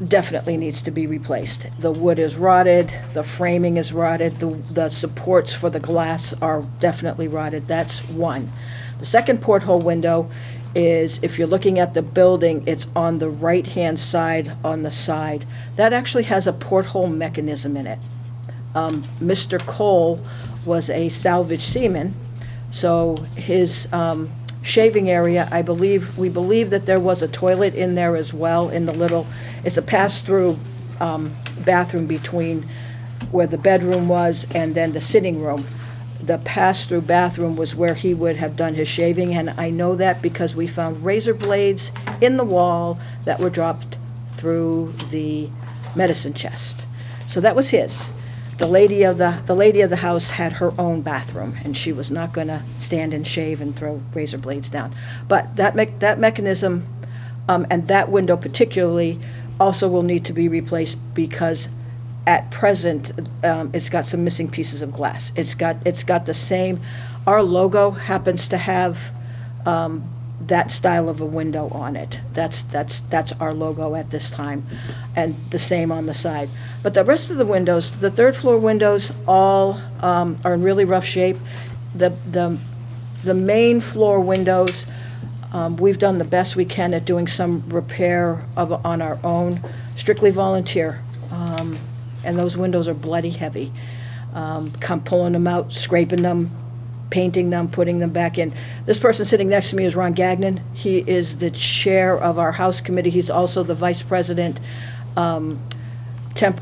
definitely needs to be replaced. The wood is rotted, the framing is rotted, the supports for the glass are definitely rotted. That's one. The second porthole window is, if you're looking at the building, it's on the right-hand side on the side. That actually has a porthole mechanism in it. Mr. Cole was a salvage seaman, so his shaving area, we believe that there was a toilet in there as well, in the little, it's a pass-through bathroom between where the bedroom was and then the sitting room. The pass-through bathroom was where he would have done his shaving, and I know that because we found razor blades in the wall that were dropped through the medicine chest. So that was his. The lady of the house had her own bathroom, and she was not going to stand and shave and throw razor blades down. But that mechanism, and that window particularly, also will need to be replaced because at present, it's got some missing pieces of glass. It's got the same, our logo happens to have that style of a window on it. That's our logo at this time, and the same on the side. But the rest of the windows, the third floor windows, all are in really rough shape. The The main floor windows, we've done the best we can at doing some repair on our own, strictly volunteer. And those windows are bloody heavy. Come pulling them out, scraping them, painting them, putting them back in. This person sitting next to me is Ron Gagnon. He is the chair of our House Committee. He's also the vice president on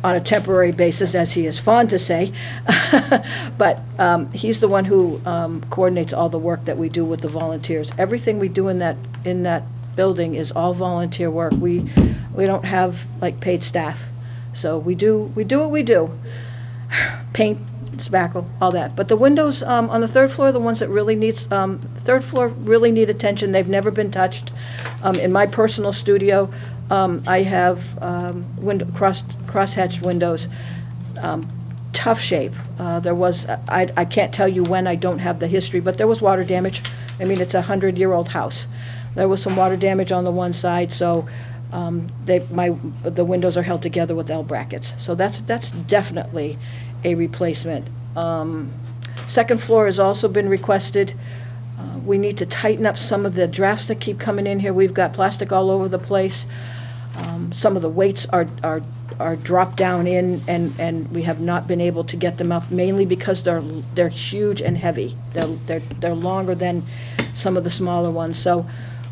a temporary basis, as he is fond to say. But he's the one who coordinates all the work that we do with the volunteers. Everything we do in that building is all volunteer work. We don't have like paid staff. So we do what we do. Paint, spackle, all that. But the windows on the third floor, the ones that really third floor really need attention. They've never been touched. In my personal studio, I have crosshatched windows, tough shape. There was, I can't tell you when, I don't have the history, but there was water damage. I mean, it's a 100-year-old house. There was some water damage on the one side, so the windows are held together with L brackets. So that's definitely a replacement. Second floor has also been requested. We need to tighten up some of the drafts that keep coming in here. We've got plastic all over the place. Some of the weights are dropped down in, and we have not been able to get them up, mainly because they're huge and heavy. They're longer than some of the smaller ones. So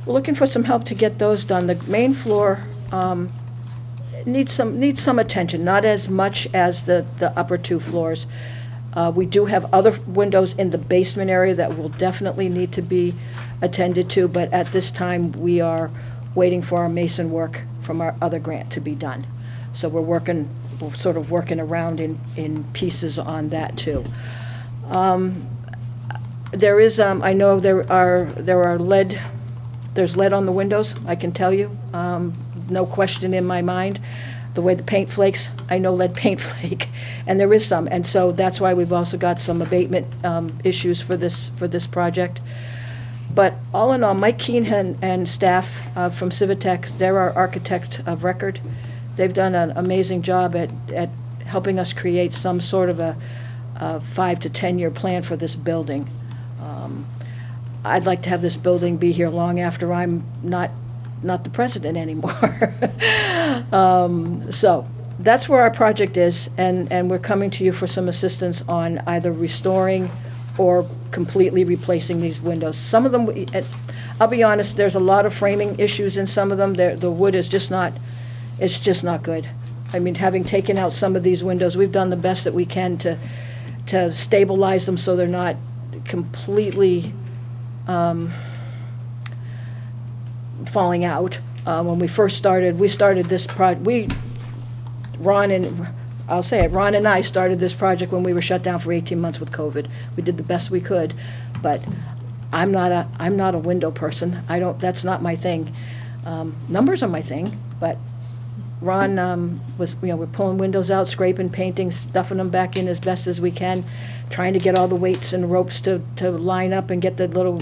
we're looking for some help to get those done. The main floor needs some attention, not as much as the upper two floors. We do have other windows in the basement area that will definitely need to be attended to, but at this time, we are waiting for our mason work from our other grant to be done. So we're sort of working around in pieces on that too. There is, I know there are lead, there's lead on the windows, I can tell you, no question in my mind. The way the paint flakes, I know lead paint flake, and there is some, and so that's why we've also got some abatement issues for this project. But all in all, Mike Keenan and staff from Civitex, they're our architect of record. They've done an amazing job at helping us create some sort of a 5 to 10 year plan for this building. I'd like to have this building be here long after I'm not the president anymore. So that's where our project is, and we're coming to you for some assistance on either restoring or completely replacing these windows. Some of them, I'll be honest, there's a lot of framing issues in some of them. The wood is just not, it's just not good. I mean, having taken out some of these windows, we've done the best that we can to stabilize them so they're not completely falling out. When we first started, we started this project, Ron and I started this project when we were shut down for 18 months with COVID. We did the best we could, but I'm not a window person. That's not my thing. Numbers are my thing, but Ron we're pulling windows out, scraping, painting, stuffing them back in as best as we can, trying to get all the weights and ropes to line up and get the little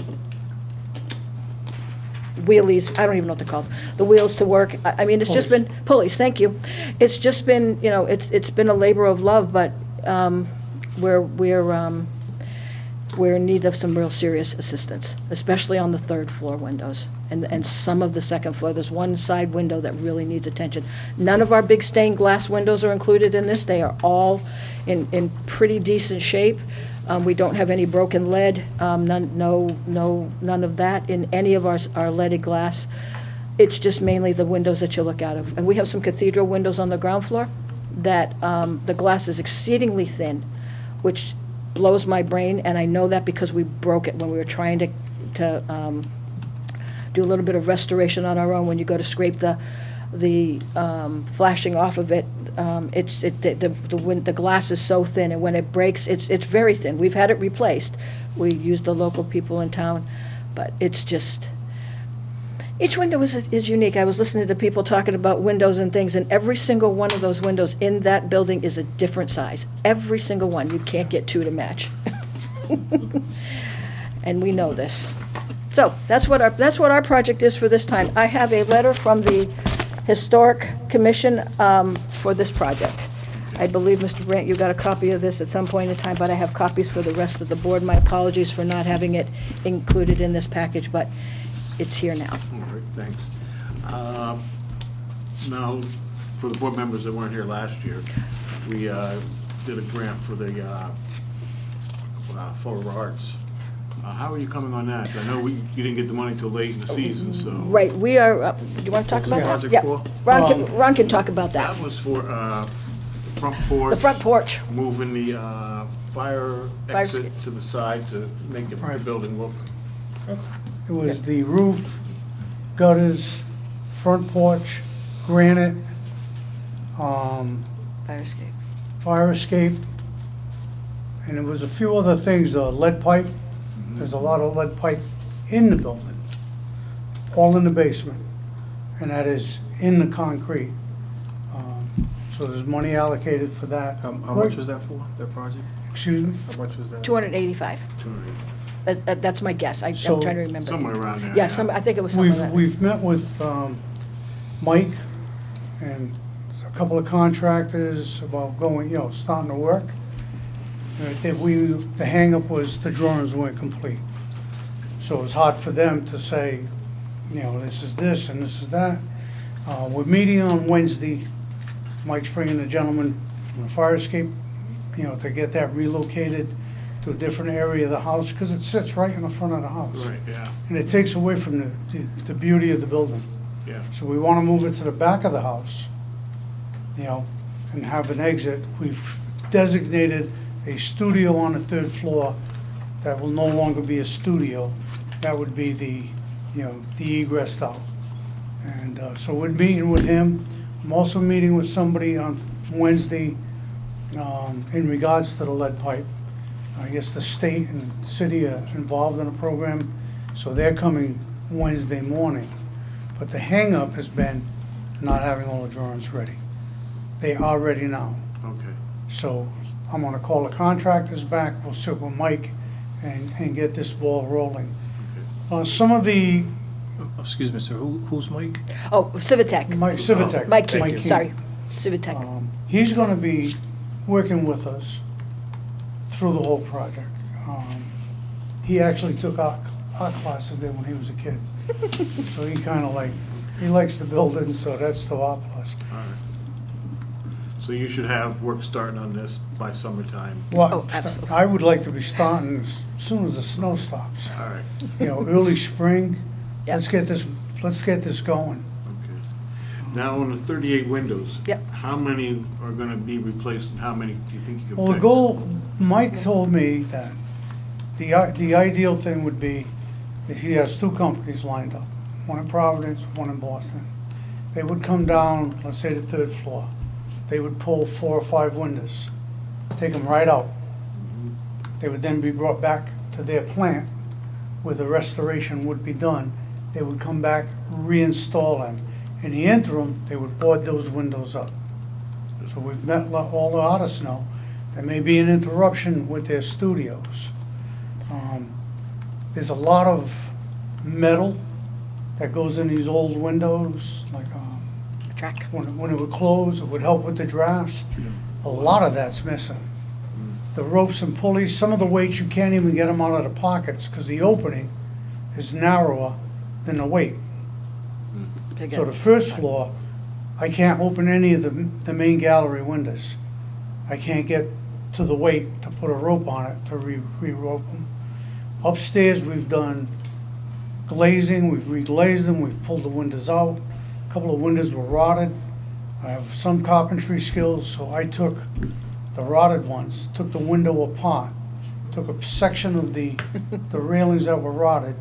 wheelies, I don't even know what they're called, the wheels to work. I mean, it's just been, pulleys, thank you. It's just been, it's been a labor of love, but we're in need of some real serious assistance, especially on the third floor windows and some of the second floor. There's one side window that really needs attention. None of our big stained glass windows are included in this. They are all in pretty decent shape. We don't have any broken lead, none of that in any of our leaded glass. It's just mainly the windows that you look out of. And we have some cathedral windows on the ground floor that the glass is exceedingly thin, which blows my brain, and I know that because we broke it when we were trying to do a little bit of restoration on our own. When you go to scrape the flashing off of it, the glass is so thin, and when it breaks, it's very thin. We've had it replaced. We used the local people in town, but it's just, each window is unique. I was listening to people talking about windows and things, and every single one of those windows in that building is a different size. Every single one. You can't get two to match. And we know this. So that's what our project is for this time. I have a letter from the Historic Commission for this project. I believe, Mr. Brandt, you got a copy of this at some point in time, but I have copies for the rest of the board. My apologies for not having it included in this package, but it's here now. All right, thanks. Now, for the board members that weren't here last year, we did a grant for the photo arts. How are you coming on that? I know you didn't get the money till late in the season, so. Right, we are, do you want to talk about that? Project Yeah. for? Ron can talk about that. That was for front porch. The front porch. Moving the fire Fire exit escape. to the side to make the building look. It was the roof, gutters, front porch, granite, Fire escape. fire escape, and there was a few other things, lead pipe. There's a lot of lead pipe in the building, all in the basement, and that is in the concrete. So there's money allocated for that. How much was that for, that project? Excuse me? How much was that? 285. That's my guess. I'm So- trying to remember. Somewhere around there. Yeah, I think it was somewhere around. We've met with Mike and a couple of contractors about going, starting to work. The hangup was the drawings weren't complete. So it was hard for them to say, this is this and this is that. We're meeting on Wednesday. Mike's bringing a gentleman from the fire escape, to get that relocated to a different area of the house, because it sits right in the front of the house. Right, yeah, And it takes away from the beauty of the building. yeah. So we want to move it to the back of the house, and have an exit. We've designated a studio on the third floor that will no longer be a studio. That would be the egress out. And so we're meeting with him. I'm also meeting with somebody on Wednesday in regards to the lead pipe. I guess the state and city are involved in the program, so they're coming Wednesday morning. But the hangup has been not having all the drawings ready. They are ready now. Okay. So I'm gonna call the contractors back, we'll sit with Mike and get this ball rolling. Some of the, Excuse me, sir, who's Mike? Oh, Civitech. Mike Civitech. Mike Mike King, King. sorry. Civitech. He's gonna be working with us through the whole project. He actually took art classes there when he was a kid. So he he likes the building, so that's the art plus. All right. So you should have work starting on this by summertime. Well, absolutely. I would like to be starting as soon as the snow stops. All right, Early spring. Yeah. Let's get this going. okay. Now, on the 38 windows. Yep. How many are gonna be replaced and how many do you think you can fix? Well, the goal, Mike told me that the ideal thing would be that he has two companies lined up, one in Providence, one in Boston. They would come down, let's say the third floor. They would pull 4 or 5 windows, take them right out. They would then be brought back to their plant where the restoration would be done. They would come back, reinstall them. In the interim, they would board those windows up. So we've met all the artists know. There may be an interruption with their studios. There's a lot of metal that goes in these old windows, like Track. when it would close, it would help with the drafts. A lot of that's missing. The ropes and pulleys, some of the weights, you can't even get them out of the pockets because the opening is narrower than the weight. So the first floor, I can't open any of the main gallery windows. I can't get to the weight to put a rope on it to re-rope them. Upstairs, we've done glazing, we've reglazed them, we've pulled the windows out. A couple of windows were rotted. I have some carpentry skills, so I took the rotted ones, took the window apart, took a section of the railings that were rotted,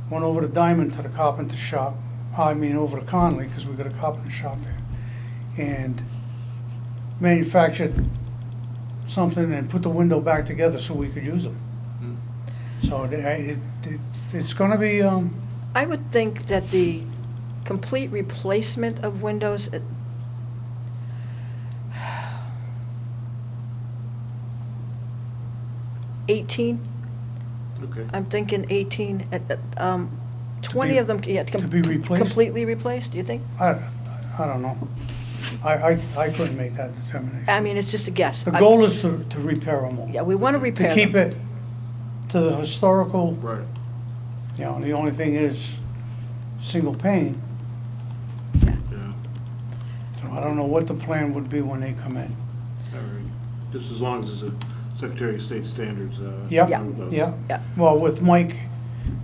went over to Diamond to the carpenter shop, over to Conley, because we got a carpenter shop there, and manufactured something and put the window back together so we could use them. So it's gonna be, I would think that the complete replacement of windows, 18, Okay. I'm thinking 18, 20 of them, yeah, to be replaced? completely replaced, do you think? I don't know. I couldn't make that determination. I mean, it's just a guess. The goal is to repair them all. Yeah, we want to repair To keep them. it to the historical, Right. you know, the only thing is, single pane. Yeah. So I don't know what the plan would be when they come in. All right. Just as long as it's a Secretary of State standards. Yep, one of those. yeah. Well, with Mike,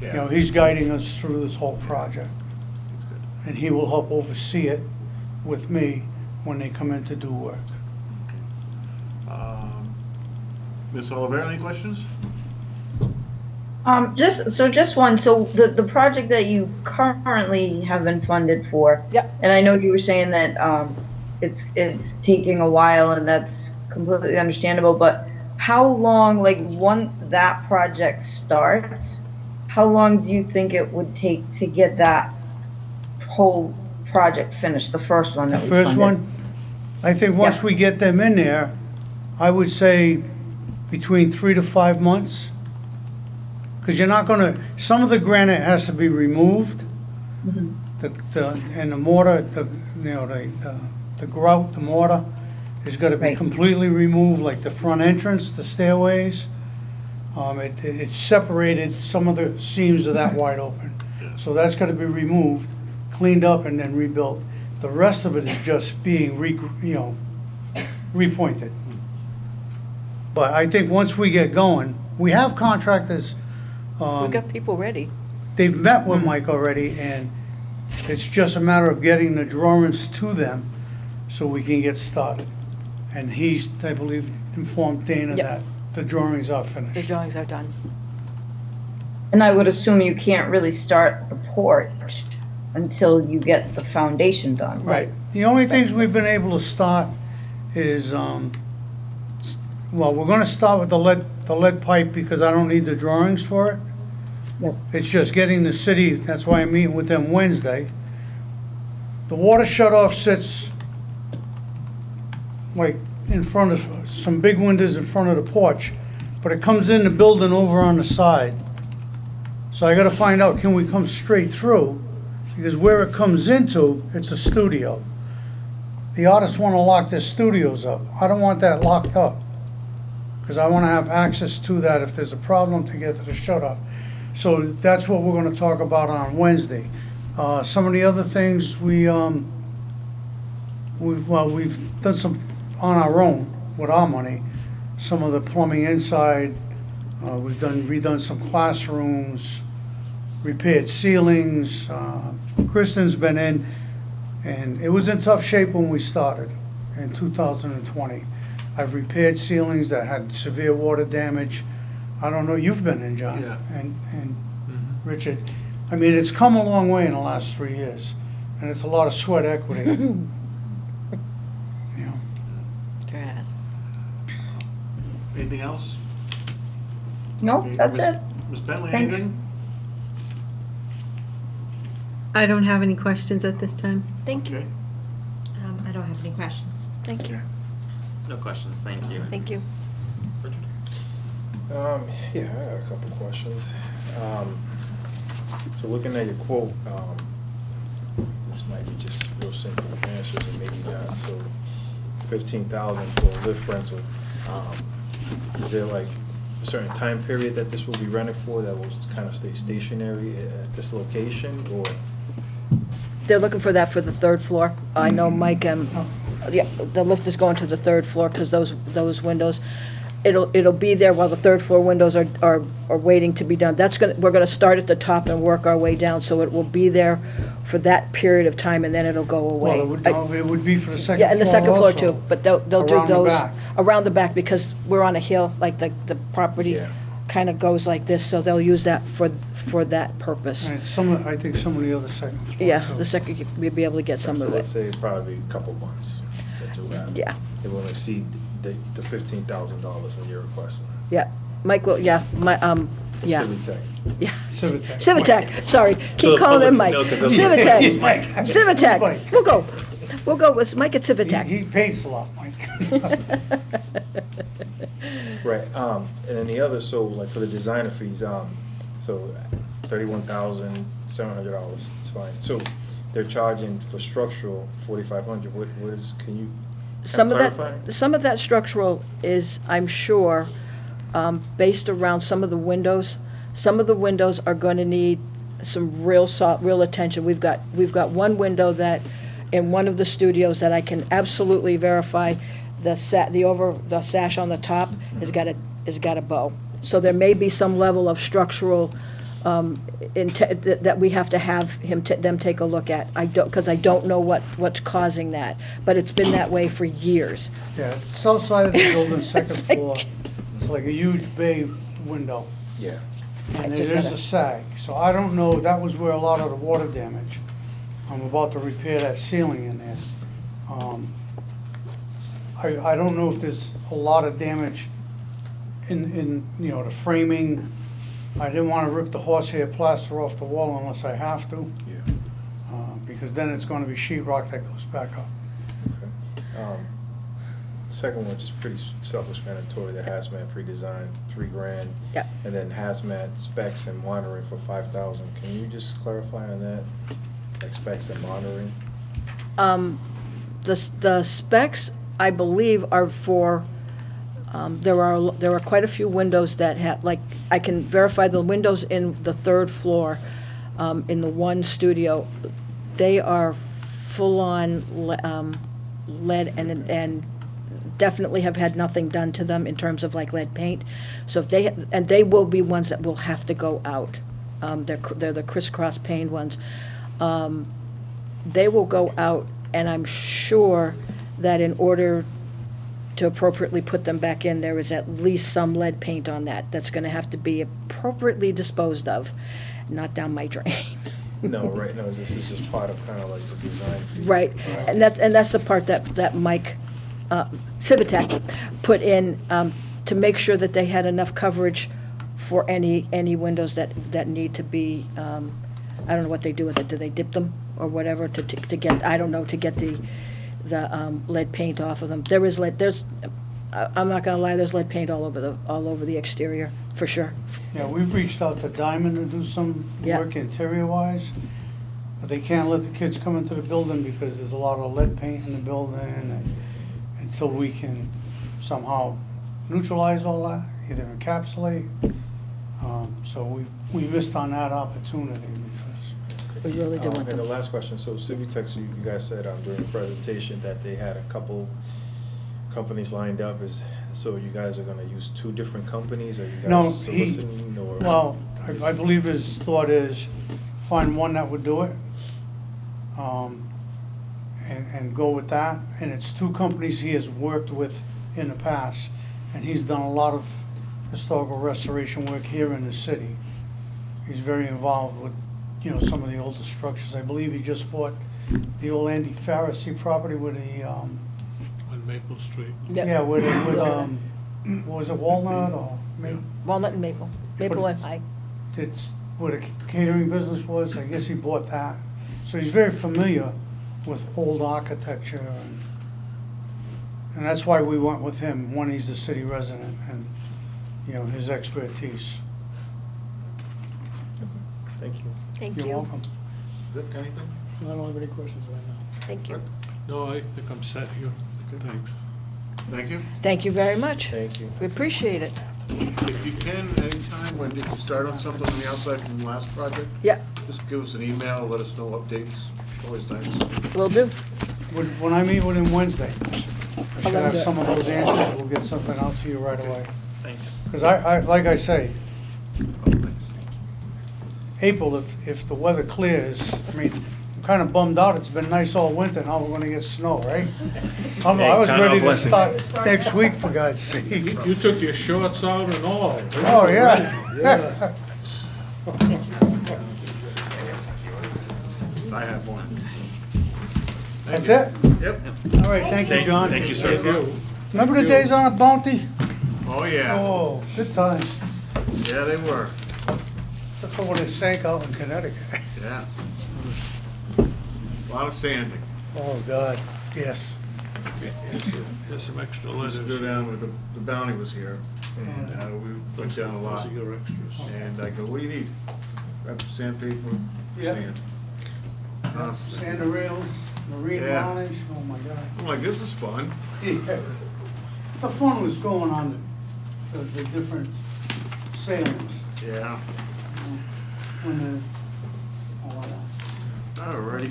you Yeah. know, he's guiding us through this whole project. And he will help oversee it with me when they come in to do work. Ms. Olivera, any questions? Just one, so the project that you currently have been funded for. Yep. And I know you were saying that, it's taking a while and that's completely understandable, but how long, like, once that project starts, how long do you think it would take to get that whole project finished, the first one The that we first funded? one, I think once we get them in there, I would say between 3 to 5 months. Because you're not gonna, some of the granite has to be removed. And the mortar, you know, the grout, the mortar has gotta be completely removed, like the front entrance, the stairways. It's separated, some of the seams are that wide open. So that's gotta be removed, cleaned up and then rebuilt. The rest of it is just being repointed. But I think once we get going, we have contractors, We've got people ready. they've met with Mike already, and it's just a matter of getting the drawings to them so we can get started. And he's, I believe, informed Dana Yep. that the drawings are The finished. drawings are done. And I would assume you can't really start the porch until you get the foundation done. Right. The only things we've been able to start is, well, we're gonna start with the lead pipe because I don't need the drawings for it. Yep. It's just getting the city, that's why I'm meeting with them Wednesday. The water shut-off sits like in front of, some big windows in front of the porch, but it comes in the building over on the side. So I gotta find out, can we come straight through? Because where it comes into, it's a studio. The artists wanna lock their studios up. I don't want that locked up, because I wanna have access to that if there's a problem to get to the shut-off. So that's what we're gonna talk about on Wednesday. Some of the other things we've done some on our own with our money. Some of the plumbing inside, we've redone some classrooms, repaired ceilings. Kristen's been in, and it was in tough shape when we started in 2020. I've repaired ceilings that had severe water damage. I don't know, you've been in, John. Yeah. And Richard. I mean, it's come a long way in the last 3 years, and it's a lot of sweat equity. You know. There has. Anything else? No, Okay, that's Ms. it. Ms. Bentley, Thanks. anything? I don't have any questions at this time. Thank you. Okay. I don't have any questions. Thank you. No questions, thank you. Thank you. Yeah, I got a couple questions. So looking at your quote, this might be just real simple answers and maybe not. So 15,000 for a lift rental. Is there like a certain time period that this will be rented for that will kind of stay stationary at this location, or? They're looking for that for the third floor. I know Mike, yeah, the lift is going to the third floor because those windows, it'll be there while the third floor windows are waiting to be done. We're gonna start at the top and work our way down, so it will be there for that period of time and then it'll go away. Well, it would be for the second floor Yeah, and the second floor also. too, but they'll do Around the those back. around the back because we're on a hill, like the property Yeah. kind of goes like this, so they'll use that for that purpose. And I think some of the other second floor Yeah, too. the second, we'll be able to get some So of let's it. say probably a couple months that you'll have. Yeah. It will exceed the $15,000 that you're requesting. Yeah, Mike will, yeah, For yeah. Civitech. Yeah. Civitek. Civitec, sorry, So keep the calling him public Mike. know, 'cause that's- Civitec, He's Mike. Civitec, Mike. we'll go with Mike at Civitec. He paints a lot, Mike. Right, and then the other, so like for the designer fees, so $31,700 is fine. So they're charging for structural 4,500. What is, can you Some of clarify? some of that structural is, I'm sure, based around some of the windows. Some of the windows are going to need some real attention. We've got one window that, in one of the studios, that I can absolutely verify, the sash on the top has got a bow. So there may be some level of structural that we have to have them take a look at. Because I don't know what's causing that, but it's been that way for years. Yeah, it's south side of the building, second floor. It's like a huge bay window. Yeah. And I just there's gotta- a sag, so I don't know, that was where a lot of the water damage. I'm about to repair that ceiling in there. I don't know if there's a lot of damage in, you know, the framing. I didn't wanna rip the horsehair plaster off the wall unless I have to. Yeah. Because then it's gonna be sheet rock that goes back up. Okay. Second one, just pretty self-explanatory, the hazmat pre-design, $3,000. Yep. And then hazmat specs and monitoring for 5,000. Can you just clarify on that? Like specs and monitoring? The specs, I believe, are for, there are quite a few windows that have, like, I can verify the windows in the third floor, in the one studio, they are full-on lead and definitely have had nothing done to them in terms of like lead paint. So if they will be ones that will have to go out. They're the crisscross paned ones. They will go out, and I'm sure that in order to appropriately put them back in, there is at least some lead paint on that. That's gonna have to be appropriately disposed of, not down my drain. No, right, no, this is just part of kind of like the design fee. Right, and that's the part that Mike Civitek put in, to make sure that they had enough coverage for any windows that need to be, I don't know what they do with it, do they dip them or whatever to get, I don't know, to get the lead paint off of them. There is lead, I'm not gonna lie, there's lead paint all over the exterior, for sure. Yeah, we've reached out to Diamond to do some Yeah. work interior-wise, but they can't let the kids come into the building because there's a lot of lead paint in the building, and until we can somehow neutralize all that, either encapsulate. So we missed on that opportunity because. We really do want And the them. last question, so Civitex, you guys said during the presentation that they had a couple companies lined up, so you guys are gonna use two different companies, or you No, guys soliciting, or? Well, I believe his thought is find one that would do it, and go with that. And it's two companies he has worked with in the past, and he's done a lot of historical restoration work here in the city. He's very involved with, you know, some of the older structures. I believe he just bought the old Andy Farrisee property with the, On Maple Street. yeah, with what was it, Walnut or? Walnut and Maple, Maple and High. It's where the catering business was, I guess he bought that. So he's very familiar with old architecture, and that's why we went with him. One, he's a city resident, and, you know, his expertise. Thank you. Thank You're you. welcome. Rick, anything? I don't have any questions right now. Thank you. No, I think I'm set here. Thanks. Thank you. Thank you very much. Thank you. We appreciate it. If you can, anytime, when you start on something on the outside from the last project, Yeah, just give us an email, let us know updates. Always nice. will do. When I meet with him Wednesday, I should have some of those answers. We'll get something out to you right away. Thanks. Because I, like I say, April, if the weather clears, I mean, I'm kind of bummed out. It's been nice all winter. Now we're gonna get snow, right? I was count our ready to blessings. start next week, for God's sake. You took your shorts out and all. Oh, yeah. I have one. That's it? Yep. All right, thank you, John. Thank you, sir. Remember the days on a Bounty? Oh, yeah. Oh, good times. Yeah, they were. Except for when it sank out in Connecticut. Yeah. A lot of sanding. Oh, God, yes. There's some extra Used to letters. go down with the Bounty was here, and we went down a lot. Those are your extras. And I go, what do you need? Grab some sandpaper, Yeah. sand. constantly. Santa rails, marine Yeah. varnish, oh my God. I'm like, this is fun. Yeah. The fun was going on the different sailings, Yeah. when the, all that. Alrighty,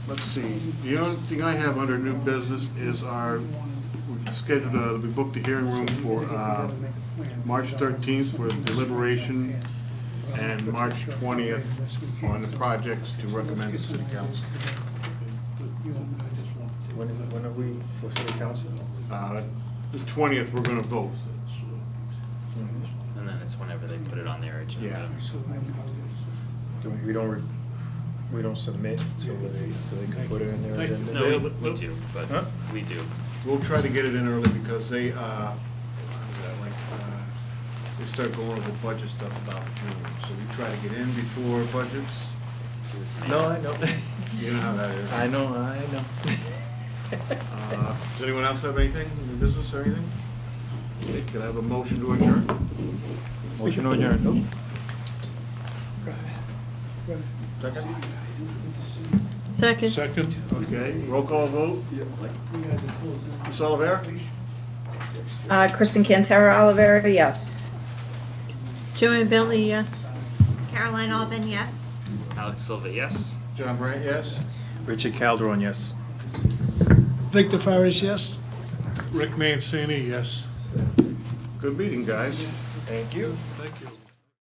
let's see, the only thing I have under new business is we scheduled, we booked the hearing room for, March 13th for deliberation and March 20th on the projects to recommend to city council. When is it, when are we for city council? The 20th, we're gonna vote. And then it's whenever they put it on their agenda. Yeah. We don't submit so they can put it in their agenda? No, we do, but Huh? we do. We'll try to get it in early because they, they start going over budget stuff about June. So we try to get in before budgets. No, I know. You know how that is. I know. Does anyone else have anything, new business or anything? Okay, could I have a motion to adjourn? Motion to adjourn. Second? Second. Okay, roll call vote. Ms. Olivera? Kristen Cantara Olivera, yes. Joanne Bentley, yes. Caroline Alvin, yes. Alex Silva, yes. John Brandt, yes? Richard Calderon, yes. Victor Farias, yes? Rick Mancini, yes. Good meeting, guys. Thank you. Thank you.